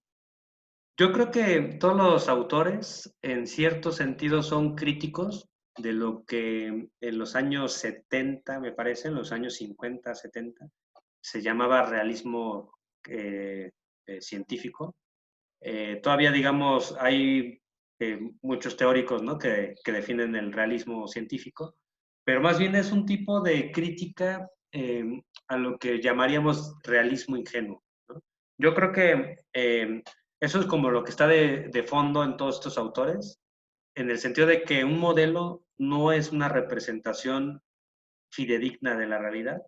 yo creo que todos los autores en cierto sentido son críticos de lo que en los años 70, me parece, en los años 50, 70, se llamaba realismo científico. Todavía, digamos, hay muchos teóricos, ¿no?, que definen el realismo científico, pero más bien es un tipo de crítica a lo que llamaríamos realismo ingenuo, ¿no? Yo creo que eso es como lo que está de fondo en todos estos autores, en el sentido de que un modelo no es una representación fidedigna de la realidad,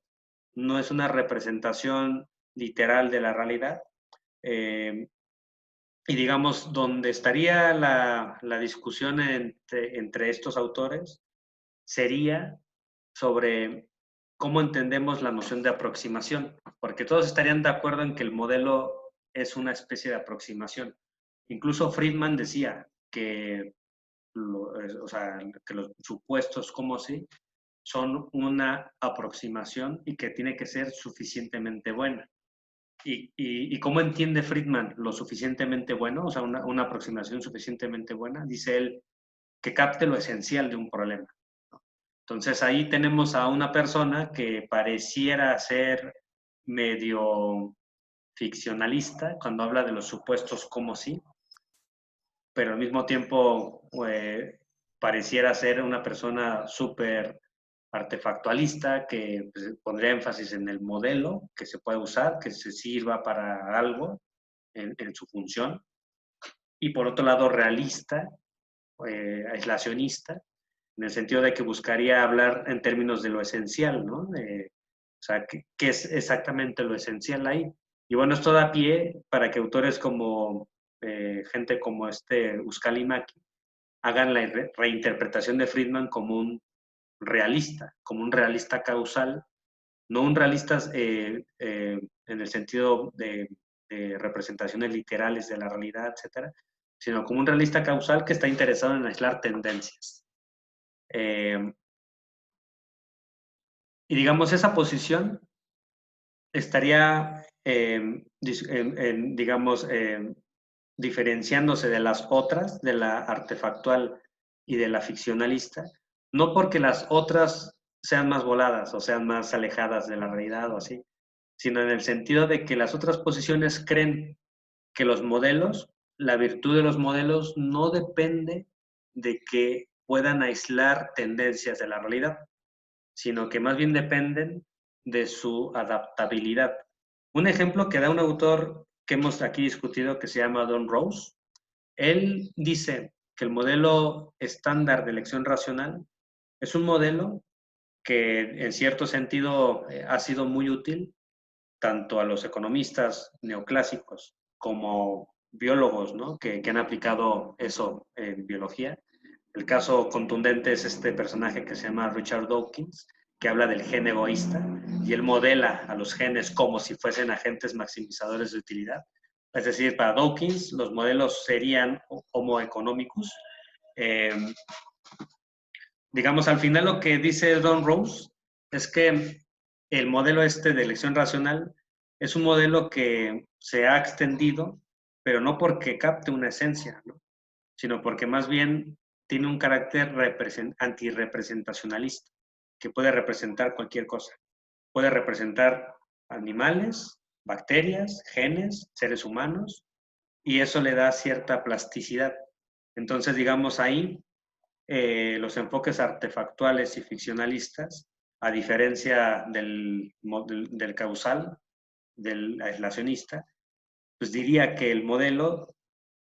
no es una representación literal de la realidad. Y digamos, donde estaría la discusión entre estos autores sería sobre cómo entendemos la noción de aproximación, porque todos estarían de acuerdo en que el modelo es una especie de aproximación. Incluso Friedman decía que, o sea, que los supuestos como si son una aproximación y que tiene que ser suficientemente buena. ¿Y cómo entiende Friedman lo suficientemente bueno? O sea, una aproximación suficientemente buena. Dice él que capte lo esencial de un problema, ¿no? Entonces ahí tenemos a una persona que pareciera ser medio ficcionalista cuando habla de los supuestos como sí, pero al mismo tiempo pareciera ser una persona súper artefactualista que pues, pondría énfasis en el modelo que se puede usar, que se sirva para algo en su función. Y por otro lado, realista, aislacionista, en el sentido de que buscaría hablar en términos de lo esencial, ¿no? O sea, ¿qué es exactamente lo esencial ahí? Y bueno, esto da pie para que autores como gente como Uzcalia y Mackie hagan la reinterpretación de Friedman como un realista causal, no un realista en el sentido de representaciones literales de la realidad, etcétera, sino como un realista causal que está interesado en aislar tendencias. Y digamos, esa posición estaría, digamos, diferenciándose de las otras, de la artefactual y de la ficcionalista, no porque las otras sean más voladas o sean más alejadas de la realidad o así, sino en el sentido de que las otras posiciones creen que los modelos, la virtud de los modelos no depende de que puedan aislar tendencias de la realidad, sino que más bien dependen de su adaptabilidad. Un ejemplo que da un autor que hemos aquí discutido que se llama Don Rose, él dice que el modelo estándar de elección racional es un modelo que en cierto sentido ha sido muy útil tanto a los economistas neoclásicos como biólogos, ¿no?, que han aplicado eso en biología. El caso contundente es este personaje que se llama Richard Dawkins, que habla del gen egoísta y él modela a los genes como si fuesen agentes maximizadores de utilidad. Es decir, para Dawkins los modelos serían homo economicus. Digamos, al final lo que dice Don Rose es que el modelo de elección racional es un modelo que se ha extendido, pero no porque capte una esencia, ¿no?, sino porque más bien tiene un carácter antirrepresentacionalista, que puede representar cualquier cosa. Puede representar animales, bacterias, genes, seres humanos, y eso le da cierta plasticidad. Entonces, digamos, ahí los enfoques artefactuales y ficcionalistas, a diferencia del causal, del aislacionista, pues diría que el modelo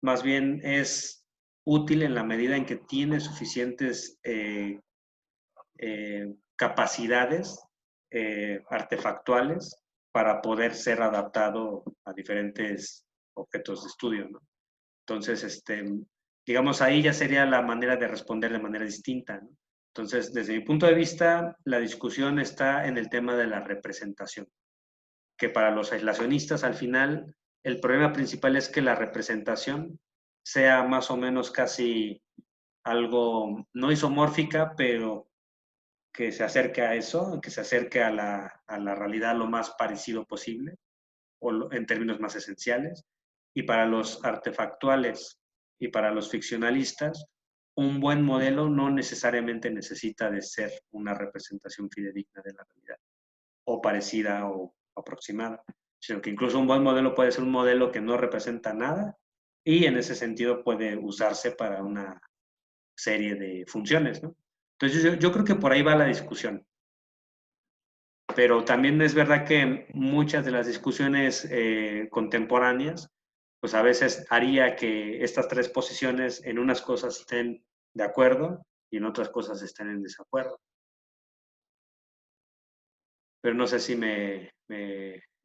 más bien es útil en la medida en que tiene suficientes capacidades artefactuales para poder ser adaptado a diferentes objetos de estudio, ¿no? Entonces, digamos, ahí ya sería la manera de responder de manera distinta, ¿no? Entonces, desde mi punto de vista, la discusión está en el tema de la representación, que para los aislacionistas, al final, el problema principal es que la representación sea más o menos casi algo no isomórfica, pero que se acerque a eso, que se acerque a la realidad lo más parecido posible, o en términos más esenciales. Y para los artefactuales y para los ficcionalistas, un buen modelo no necesariamente necesita de ser una representación fidedigna de la realidad, o parecida o aproximada, sino que incluso un buen modelo puede ser un modelo que no representa nada y en ese sentido puede usarse para una serie de funciones, ¿no? Entonces yo creo que por ahí va la discusión. Pero también es verdad que muchas de las discusiones contemporáneas, pues a veces haría que estas tres posiciones en unas cosas estén de acuerdo y en otras cosas estén en desacuerdo. Pero no sé si me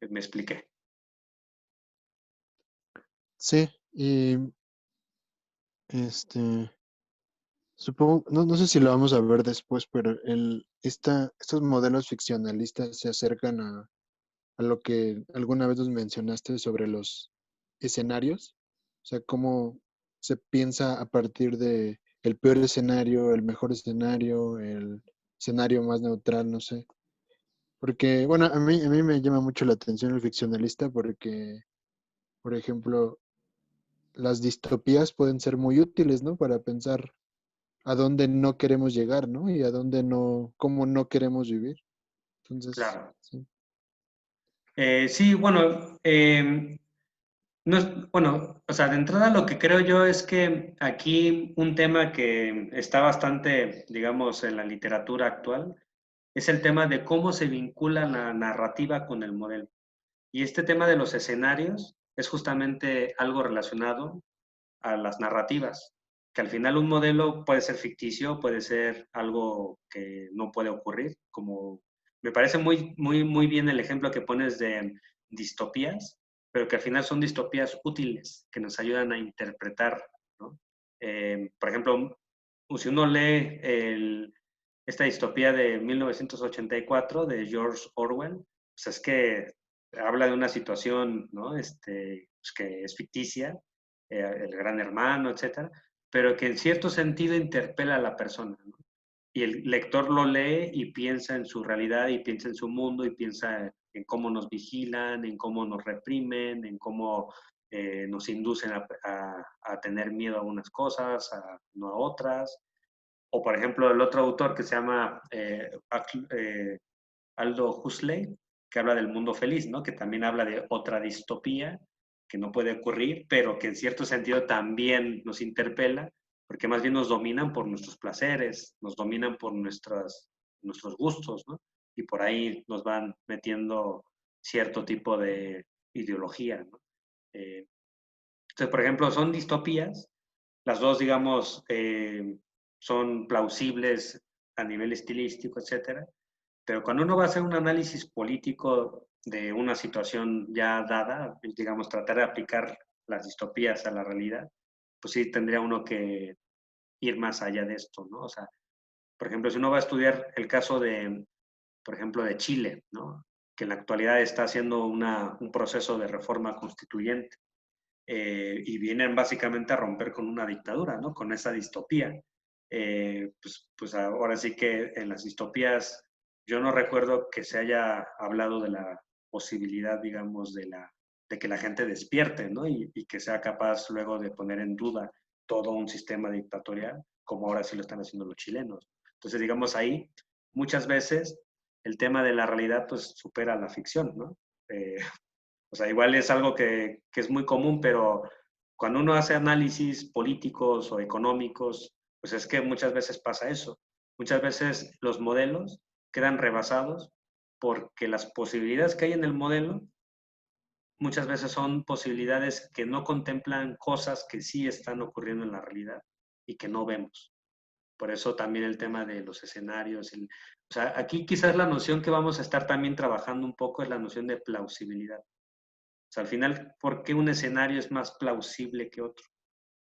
expliqué.
Sí, y este, supongo, no sé si lo vamos a ver después, pero estos modelos ficcionalistas se acercan a lo que alguna vez nos mencionaste sobre los escenarios, o sea, cómo se piensa a partir de el peor escenario, el mejor escenario, el escenario más neutral, no sé. Porque, bueno, a mí me llama mucho la atención el ficcionalista porque, por ejemplo, las distopías pueden ser muy útiles, ¿no? Para pensar a dónde no queremos llegar, ¿no? Y a dónde no, cómo no queremos vivir. Entonces,
Claro.
sí.
Sí, bueno, no es, bueno, o sea, de entrada lo que creo yo es que aquí un tema que está bastante, digamos, en la literatura actual es el tema de cómo se vincula la narrativa con el modelo. Y este tema de los escenarios es justamente algo relacionado a las narrativas, que al final un modelo puede ser ficticio, puede ser algo que no puede ocurrir, como me parece muy bien el ejemplo que pones de distopías, pero que al final son distopías útiles, que nos ayudan a interpretar, ¿no? Por ejemplo, si uno lee esta distopía de 1984 de George Orwell, pues es que habla de una situación, ¿no? Pues que es ficticia, el gran hermano, etcétera, pero que en cierto sentido interpela a la persona, ¿no? Y el lector lo lee y piensa en su realidad y piensa en su mundo y piensa en cómo nos vigilan, en cómo nos reprimen, en cómo nos inducen a tener miedo a unas cosas, no a otras. O por ejemplo, el otro autor que se llama Aldo Huxley, que habla del mundo feliz, ¿no? Que también habla de otra distopía que no puede ocurrir, pero que en cierto sentido también nos interpela, porque más bien nos dominan por nuestros placeres, nos dominan por nuestros gustos, ¿no? Y por ahí nos van metiendo cierto tipo de ideología, ¿no? Entonces, por ejemplo, son distopías, las dos, digamos, son plausibles a nivel estilístico, etcétera, pero cuando uno va a hacer un análisis político de una situación ya dada, digamos, tratar de aplicar las distopías a la realidad, pues sí tendría uno que ir más allá de esto, ¿no? O sea, por ejemplo, si uno va a estudiar el caso de, por ejemplo, de Chile, ¿no? Que en la actualidad está haciendo un proceso de reforma constituyente y vienen básicamente a romper con una dictadura, ¿no? Con esa distopía. Pues ahora sí que en las distopías yo no recuerdo que se haya hablado de la posibilidad, digamos, de que la gente despierte, ¿no? Y que sea capaz luego de poner en duda todo un sistema dictatorial, como ahora sí lo están haciendo los chilenos. Entonces, digamos, ahí muchas veces el tema de la realidad pues supera la ficción, ¿no? O sea, igual es algo que es muy común, pero cuando uno hace análisis políticos o económicos Pues es que muchas veces pasa eso. Muchas veces los modelos quedan rebasados porque las posibilidades que hay en el modelo muchas veces son posibilidades que no contemplan cosas que sí están ocurriendo en la realidad y que no vemos. Por eso también el tema de los escenarios. O sea, aquí quizás la noción que vamos a estar también trabajando un poco es la noción de plausibilidad. O sea, al final, ¿por qué un escenario es más plausible que otro?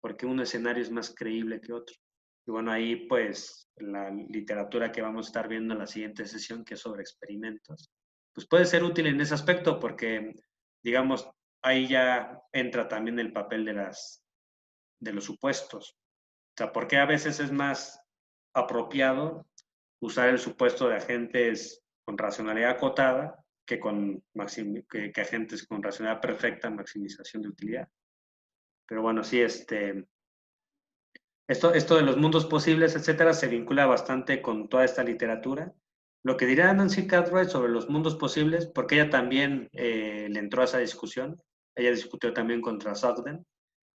¿Por qué un escenario es más creíble que otro? Y bueno, ahí pues la literatura que vamos a estar viendo en la siguiente sesión, que es sobre experimentos, pues puede ser útil en ese aspecto porque, digamos, ahí ya entra también el papel de los supuestos. O sea, ¿por qué a veces es más apropiado usar el supuesto de agentes con racionalidad acotada que agentes con racionalidad perfecta, maximización de utilidad? Pero bueno, sí, esto de los mundos posibles, etcétera, se vincula bastante con toda esta literatura. Lo que dirá Nancy Cartwright sobre los mundos posibles, porque ella también le entró a esa discusión, ella discutió también contra Sugden,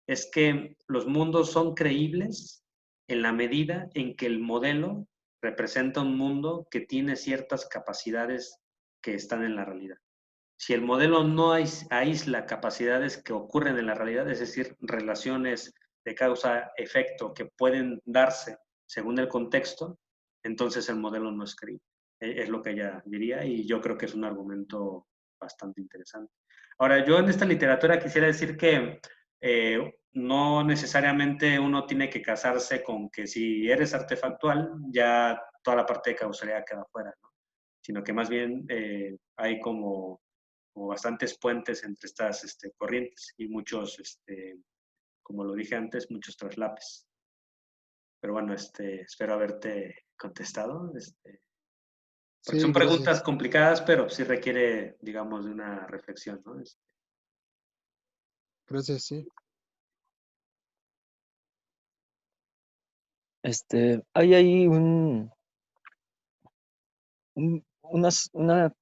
es que los mundos son creíbles en la medida en que el modelo representa un mundo que tiene ciertas capacidades que están en la realidad. Si el modelo no aísla capacidades que ocurren en la realidad, es decir, relaciones de causa-efecto que pueden darse según el contexto, entonces el modelo no es creíble. Es lo que ella diría y yo creo que es un argumento bastante interesante. Ahora, yo en esta literatura quisiera decir que no necesariamente uno tiene que casarse con que si eres artefactual, ya toda la parte de causalidad queda fuera, ¿no? Sino que más bien hay como bastantes puentes entre estas corrientes y muchos, como lo dije antes, muchos traslapes. Pero bueno, espero haberte contestado. Porque
Sí,
son preguntas
gracias.
complicadas, pero sí requiere, digamos, de una reflexión, ¿no?
Gracias, sí.
Hay ahí una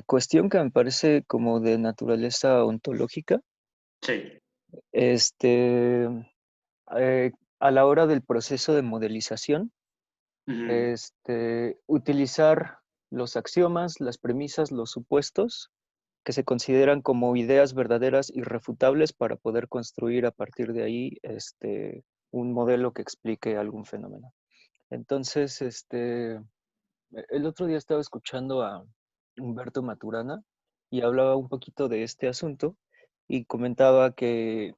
cuestión que me parece como de naturaleza ontológica.
Sí.
Este, a la hora del proceso de modelización,
Ujú.
utilizar los axiomas, las premisas, los supuestos que se consideran como ideas verdaderas irrefutables para poder construir a partir de ahí un modelo que explique algún fenómeno. Entonces, el otro día estaba escuchando a Humberto Maturana y hablaba un poquito de este asunto y comentaba que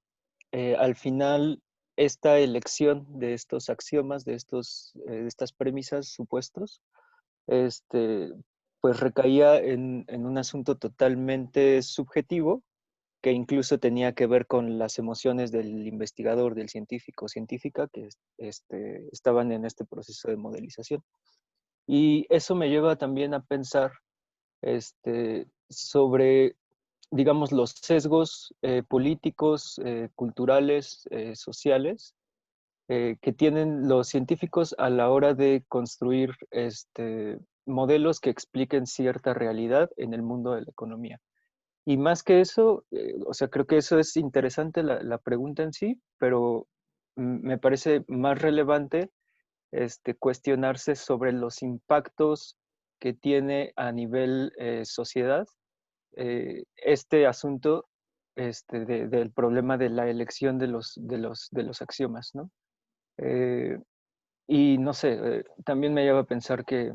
al final esta elección de estos axiomas, de estas premisas, supuestos, este, pues recaía en un asunto totalmente subjetivo que incluso tenía que ver con las emociones del investigador, del científico o científica que estaban en este proceso de modelización. Y eso me lleva también a pensar sobre, digamos, los sesgos políticos, culturales, sociales, que tienen los científicos a la hora de construir modelos que expliquen cierta realidad en el mundo de la economía. Y más que eso, o sea, creo que eso es interesante la pregunta en sí, pero me parece más relevante cuestionarse sobre los impactos que tiene a nivel sociedad este asunto del problema de la elección de los axiomas, ¿no? Eh, y no sé, también me lleva a pensar que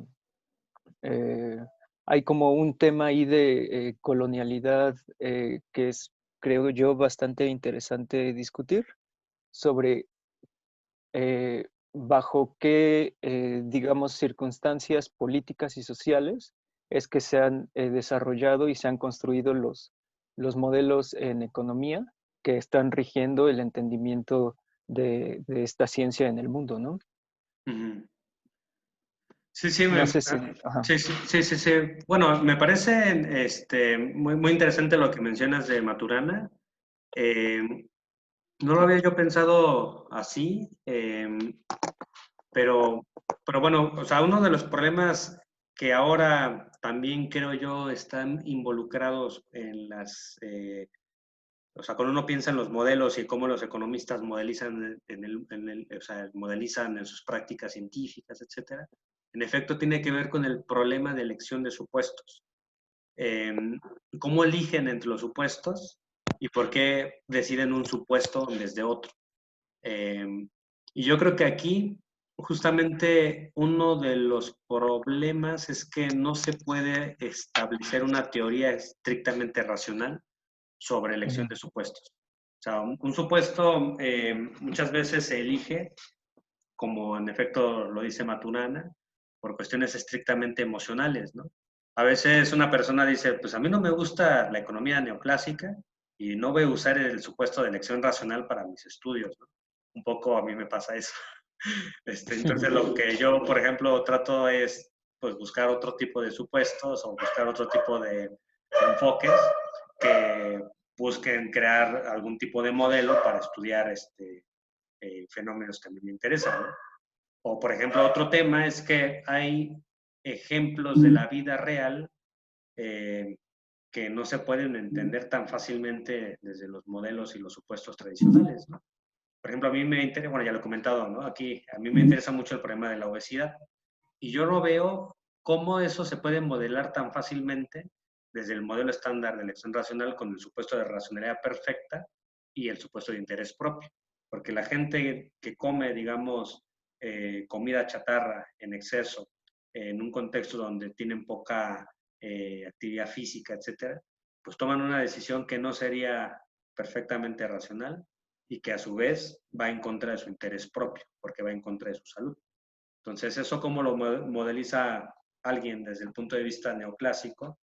eh, hay como un tema ahí de colonialidad que es, creo yo, bastante interesante discutir sobre bajo qué, digamos, circunstancias políticas y sociales es que se han desarrollado y se han construido los modelos en economía que están rigiendo el entendimiento de esta ciencia en el mundo, ¿no?
Ujú. Sí, sí,
No sé si... Ajá.
sí, sí, sí, sí, sí. Bueno, me parece muy, muy interesante lo que mencionas de Maturana. Eh, no lo había yo pensado así, pero bueno, o sea, uno de los problemas que ahora también creo yo están involucrados en O sea, cuando uno piensa en los modelos y cómo los economistas modelizan o sea, modelizan en sus prácticas científicas, etcétera, en efecto tiene que ver con el problema de elección de supuestos. ¿Cómo eligen entre los supuestos y por qué deciden un supuesto en vez de otro? Y yo creo que aquí justamente uno de los problemas es que no se puede establecer una teoría estrictamente racional sobre elección de supuestos. O sea, un supuesto muchas veces se elige, como en efecto lo dice Maturana, por cuestiones estrictamente emocionales, ¿no? A veces una persona dice, pues a mí no me gusta la economía neoclásica y no voy a usar el supuesto de elección racional para mis estudios, ¿no? Un poco a mí me pasa eso. Entonces lo que yo, por ejemplo, trato es pues buscar otro tipo de supuestos o buscar otro tipo de enfoques que busquen crear algún tipo de modelo para estudiar fenómenos que a mí me interesan, ¿no? O, por ejemplo, otro tema es que hay ejemplos de la vida real que no se pueden entender tan fácilmente desde los modelos y los supuestos tradicionales, ¿no? Por ejemplo, a mí me interesa, bueno, ya lo he comentado, ¿no? Aquí, a mí me interesa mucho el problema de la obesidad y yo no veo cómo eso se puede modelar tan fácilmente desde el modelo estándar de elección racional con el supuesto de racionalidad perfecta y el supuesto de interés propio. Porque la gente que come, digamos, comida chatarra en exceso, en un contexto donde tienen poca actividad física, etcétera, pues toman una decisión que no sería perfectamente racional y que a su vez va en contra de su interés propio, porque va en contra de su salud. Entonces, ¿eso cómo lo modeliza alguien desde el punto de vista neoclásico?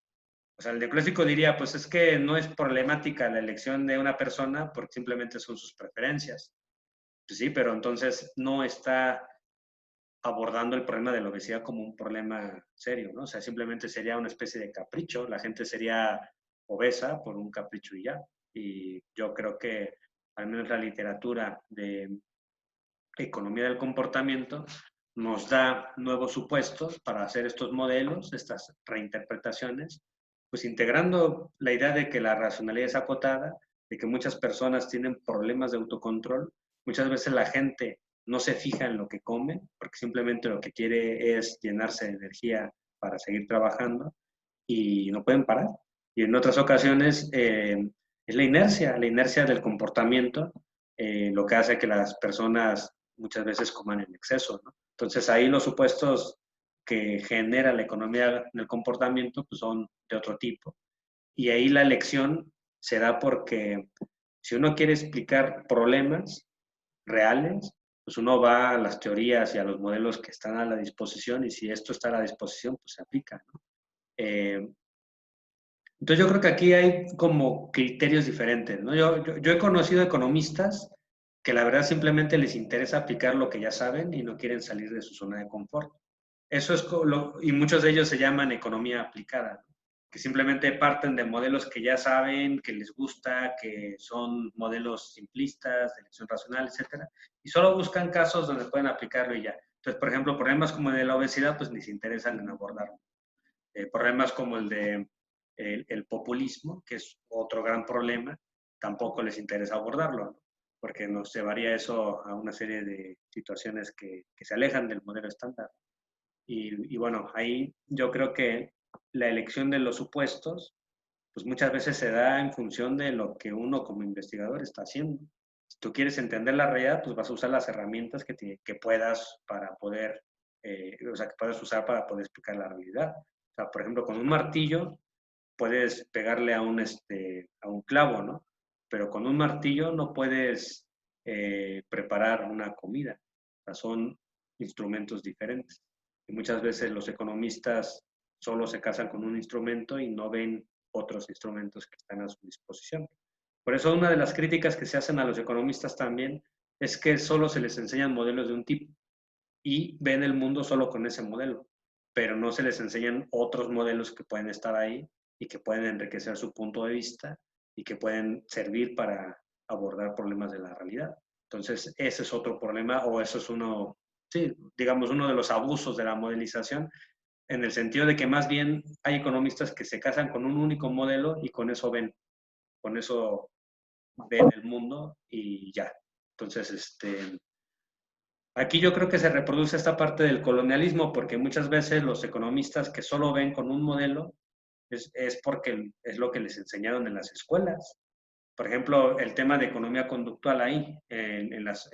O sea, el neoclásico diría, pues es que no es problemática la elección de una persona porque simplemente son sus preferencias. Pues sí, pero entonces no está abordando el problema de la obesidad como un problema serio, ¿no? O sea, simplemente sería una especie de capricho, la gente sería obesa por un capricho y ya. Y yo creo que al menos la literatura de economía del comportamiento nos da nuevos supuestos para hacer estos modelos, estas reinterpretaciones, pues integrando la idea de que la racionalidad es acotada, de que muchas personas tienen problemas de autocontrol, muchas veces la gente no se fija en lo que come, porque simplemente lo que quiere es llenarse de energía para seguir trabajando y no pueden parar. Y en otras ocasiones es la inercia del comportamiento, lo que hace que las personas muchas veces coman en exceso, ¿no? Entonces ahí los supuestos que genera la economía del comportamiento pues son de otro tipo. Y ahí la elección se da porque si uno quiere explicar problemas reales, pues uno va a las teorías y a los modelos que están a la disposición y si esto está a la disposición, pues se aplica, ¿no? Entonces yo creo que aquí hay como criterios diferentes, ¿no? Yo he conocido economistas que la verdad simplemente les interesa aplicar lo que ya saben y no quieren salir de su zona de confort. Eso es y muchos de ellos se llaman economía aplicada, ¿no? Que simplemente parten de modelos que ya saben, que les gusta, que son modelos simplistas, de elección racional, etcétera, y solo buscan casos donde pueden aplicarlo y ya. Entonces, por ejemplo, problemas como el de la obesidad, pues ni se interesan en abordarlo. Problemas como el de el populismo, que es otro gran problema, tampoco les interesa abordarlo, ¿no? Porque nos llevaría eso a una serie de situaciones que se alejan del modelo estándar. Y bueno, ahí yo creo que la elección de los supuestos, pues muchas veces se da en función de lo que uno como investigador está haciendo. Si tú quieres entender la realidad, pues vas a usar las herramientas que puedas para poder, o sea, que puedas usar para poder explicar la realidad. O sea, por ejemplo, con un martillo puedes pegarle a un clavo, ¿no? Pero con un martillo no puedes preparar una comida. O sea, son instrumentos diferentes. Y muchas veces los economistas solo se casan con un instrumento y no ven otros instrumentos que están a su disposición. Por eso una de las críticas que se hacen a los economistas también es que solo se les enseñan modelos de un tipo y ven el mundo solo con ese modelo, pero no se les enseñan otros modelos que pueden estar ahí y que pueden enriquecer su punto de vista y que pueden servir para abordar problemas de la realidad. Entonces, ese es otro problema o eso es uno, sí, digamos, uno de los abusos de la modelización, en el sentido de que más bien hay economistas que se casan con un único modelo y con eso ven, con eso ven el mundo y ya. Entonces, aquí yo creo que se reproduce esta parte del colonialismo porque muchas veces los economistas que solo ven con un modelo es porque es lo que les enseñaron en las escuelas. Por ejemplo, el tema de economía conductual ahí, en las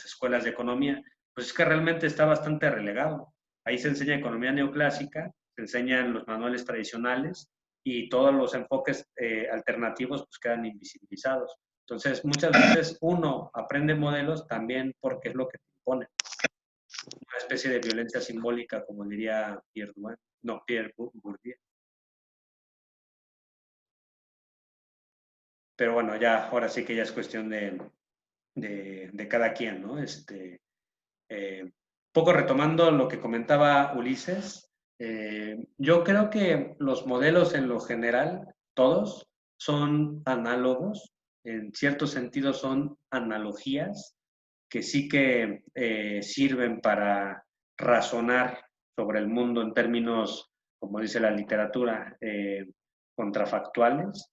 escuelas de economía, pues es que realmente está bastante relegado. Ahí se enseña economía neoclásica, se enseñan los manuales tradicionales y todos los enfoques alternativos pues quedan invisibilizados. Entonces, muchas veces uno aprende modelos también porque es lo que te impone. Una especie de violencia simbólica, como diría Pierre Bourdieu. Pero bueno, ya, ahora sí que ya es cuestión de cada quien, ¿no? Poco retomando lo que comentaba Ulises, yo creo que los modelos en lo general, todos, son análogos, en cierto sentido son analogías que sí que sirven para razonar sobre el mundo en términos, como dice la literatura, contrafactuales.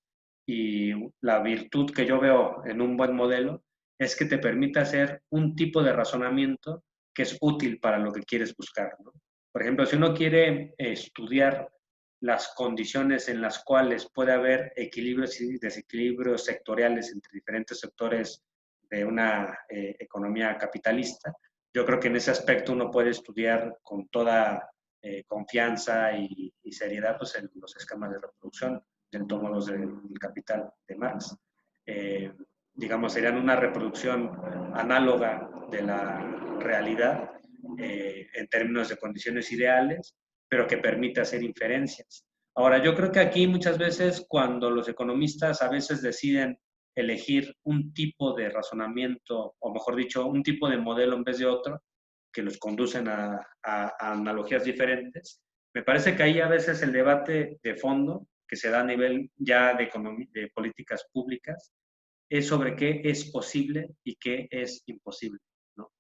Y la virtud que yo veo en un buen modelo es que te permite hacer un tipo de razonamiento que es útil para lo que quieres buscar, ¿no? Por ejemplo, si uno quiere estudiar las condiciones en las cuales puede haber equilibrios y desequilibrios sectoriales entre diferentes sectores de una economía capitalista, yo creo que en ese aspecto uno puede estudiar con toda confianza y seriedad pues, los esquemas de reproducción del tomo del capital de Marx. Digamos, serían una reproducción análoga de la realidad en términos de condiciones ideales, pero que permite hacer inferencias. Ahora, yo creo que aquí muchas veces cuando los economistas a veces deciden elegir un tipo de razonamiento, o mejor dicho, un tipo de modelo en vez de otro, que los conducen a analogías diferentes, me parece que ahí a veces el debate de fondo que se da a nivel ya de políticas públicas es sobre qué es posible y qué es imposible, ¿no?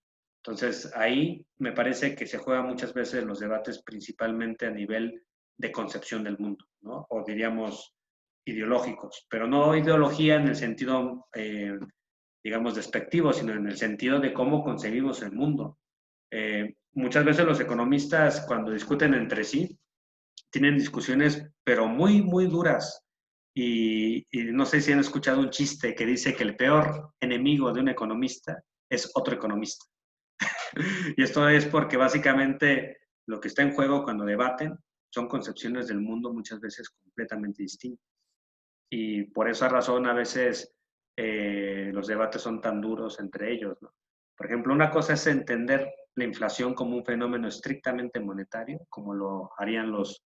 Entonces, ahí me parece que se juegan muchas veces los debates principalmente a nivel de concepción del mundo, ¿no? O diríamos ideológicos, pero no ideología en el sentido, digamos, despectivo, sino en el sentido de cómo concebimos el mundo. Muchas veces los economistas, cuando discuten entre sí, tienen discusiones, pero muy, muy duras. Y no sé si han escuchado un chiste que dice que el peor enemigo de un economista es otro economista. Y esto es porque básicamente lo que está en juego cuando debaten son concepciones del mundo muchas veces completamente distintas. Y por esa razón a veces los debates son tan duros entre ellos, ¿no? Por ejemplo, una cosa es entender la inflación como un fenómeno estrictamente monetario, como lo harían los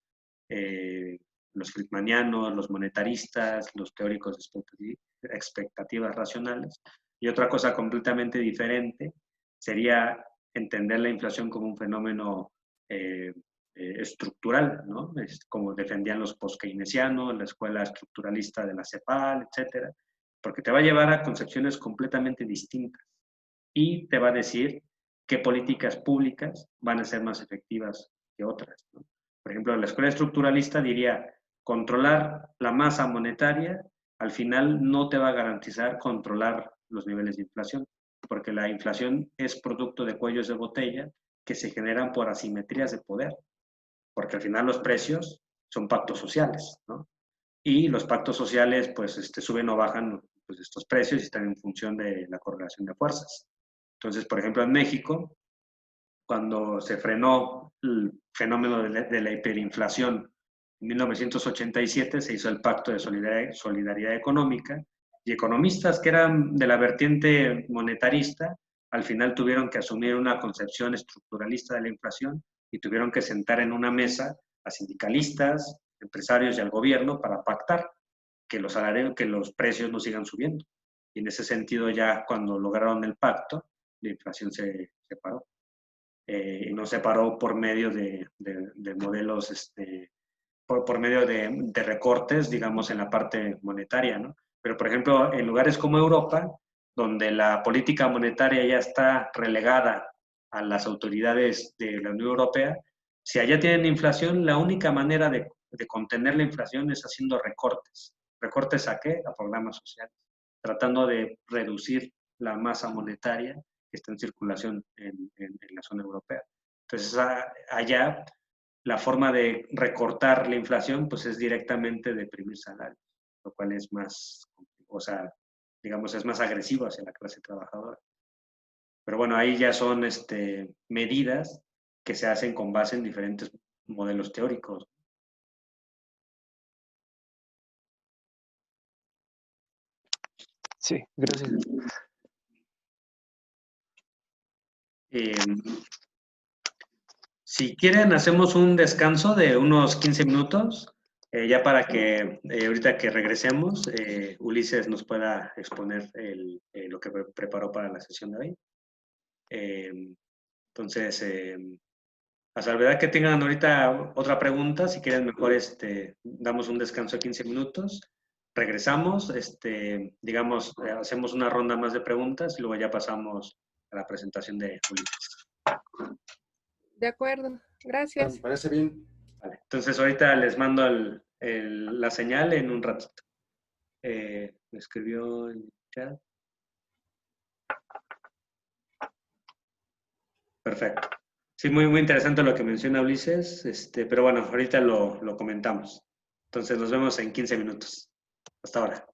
friedmanianos, los monetaristas, los teóricos de expectativas racionales. Y otra cosa completamente diferente sería entender la inflación como un fenómeno estructural, ¿no? Es como defendían los post-keynesianos, la escuela estructuralista de la CEPAL, etcétera, porque te va a llevar a concepciones completamente distintas y te va a decir qué políticas públicas van a ser más efectivas que otras, ¿no? Por ejemplo, la escuela estructuralista diría, controlar la masa monetaria al final no te va a garantizar controlar los niveles de inflación, porque la inflación es producto de cuellos de botella que se generan por asimetrías de poder, porque al final los precios son pactos sociales, ¿no? Y los pactos sociales pues suben o bajan pues, estos precios y están en función de la correlación de fuerzas. Entonces, por ejemplo, en México, cuando se frenó el fenómeno de la hiperinflación en 1987, se hizo el Pacto de Solidaridad Económica y economistas que eran de la vertiente monetarista, al final tuvieron que asumir una concepción estructuralista de la inflación y tuvieron que sentar en una mesa a sindicalistas, empresarios y al gobierno para pactar que los salarios, que los precios no sigan subiendo. Y en ese sentido ya cuando lograron el pacto, la inflación se paró. Y no se paró por medio de modelos, por medio de recortes, digamos, en la parte monetaria, ¿no? Pero, por ejemplo, en lugares como Europa, donde la política monetaria ya está relegada a las autoridades de la Unión Europea, si allá tienen inflación, la única manera de contener la inflación es haciendo recortes. ¿Recortes a qué? A programas sociales. tratando de reducir la masa monetaria que está en circulación en la zona europea. Entonces, allá la forma de recortar la inflación pues es directamente deprimir salarios, lo cual es más, o sea, digamos, es más agresivo hacia la clase trabajadora. Pero bueno, ahí ya son medidas que se hacen con base en diferentes modelos teóricos.
Sí, gracias.
Si quieren, hacemos un descanso de unos 15 minutos, ya para que ahorita que regresemos, Ulises nos pueda exponer lo que preparó para la sesión de hoy. Entonces, a salvedad que tengan ahorita otra pregunta, si quieren mejor damos un descanso de 15 minutos, regresamos, digamos, hacemos una ronda más de preguntas y luego ya pasamos a la presentación de Ulises.
De acuerdo, gracias.
Me parece bien.
Vale, entonces ahorita les mando la señal en un ratito. Me escribió en el chat. Perfecto. Sí, muy, muy interesante lo que menciona Ulises, pero bueno, ahorita lo comentamos. Entonces nos vemos en 15 minutos. Hasta ahora.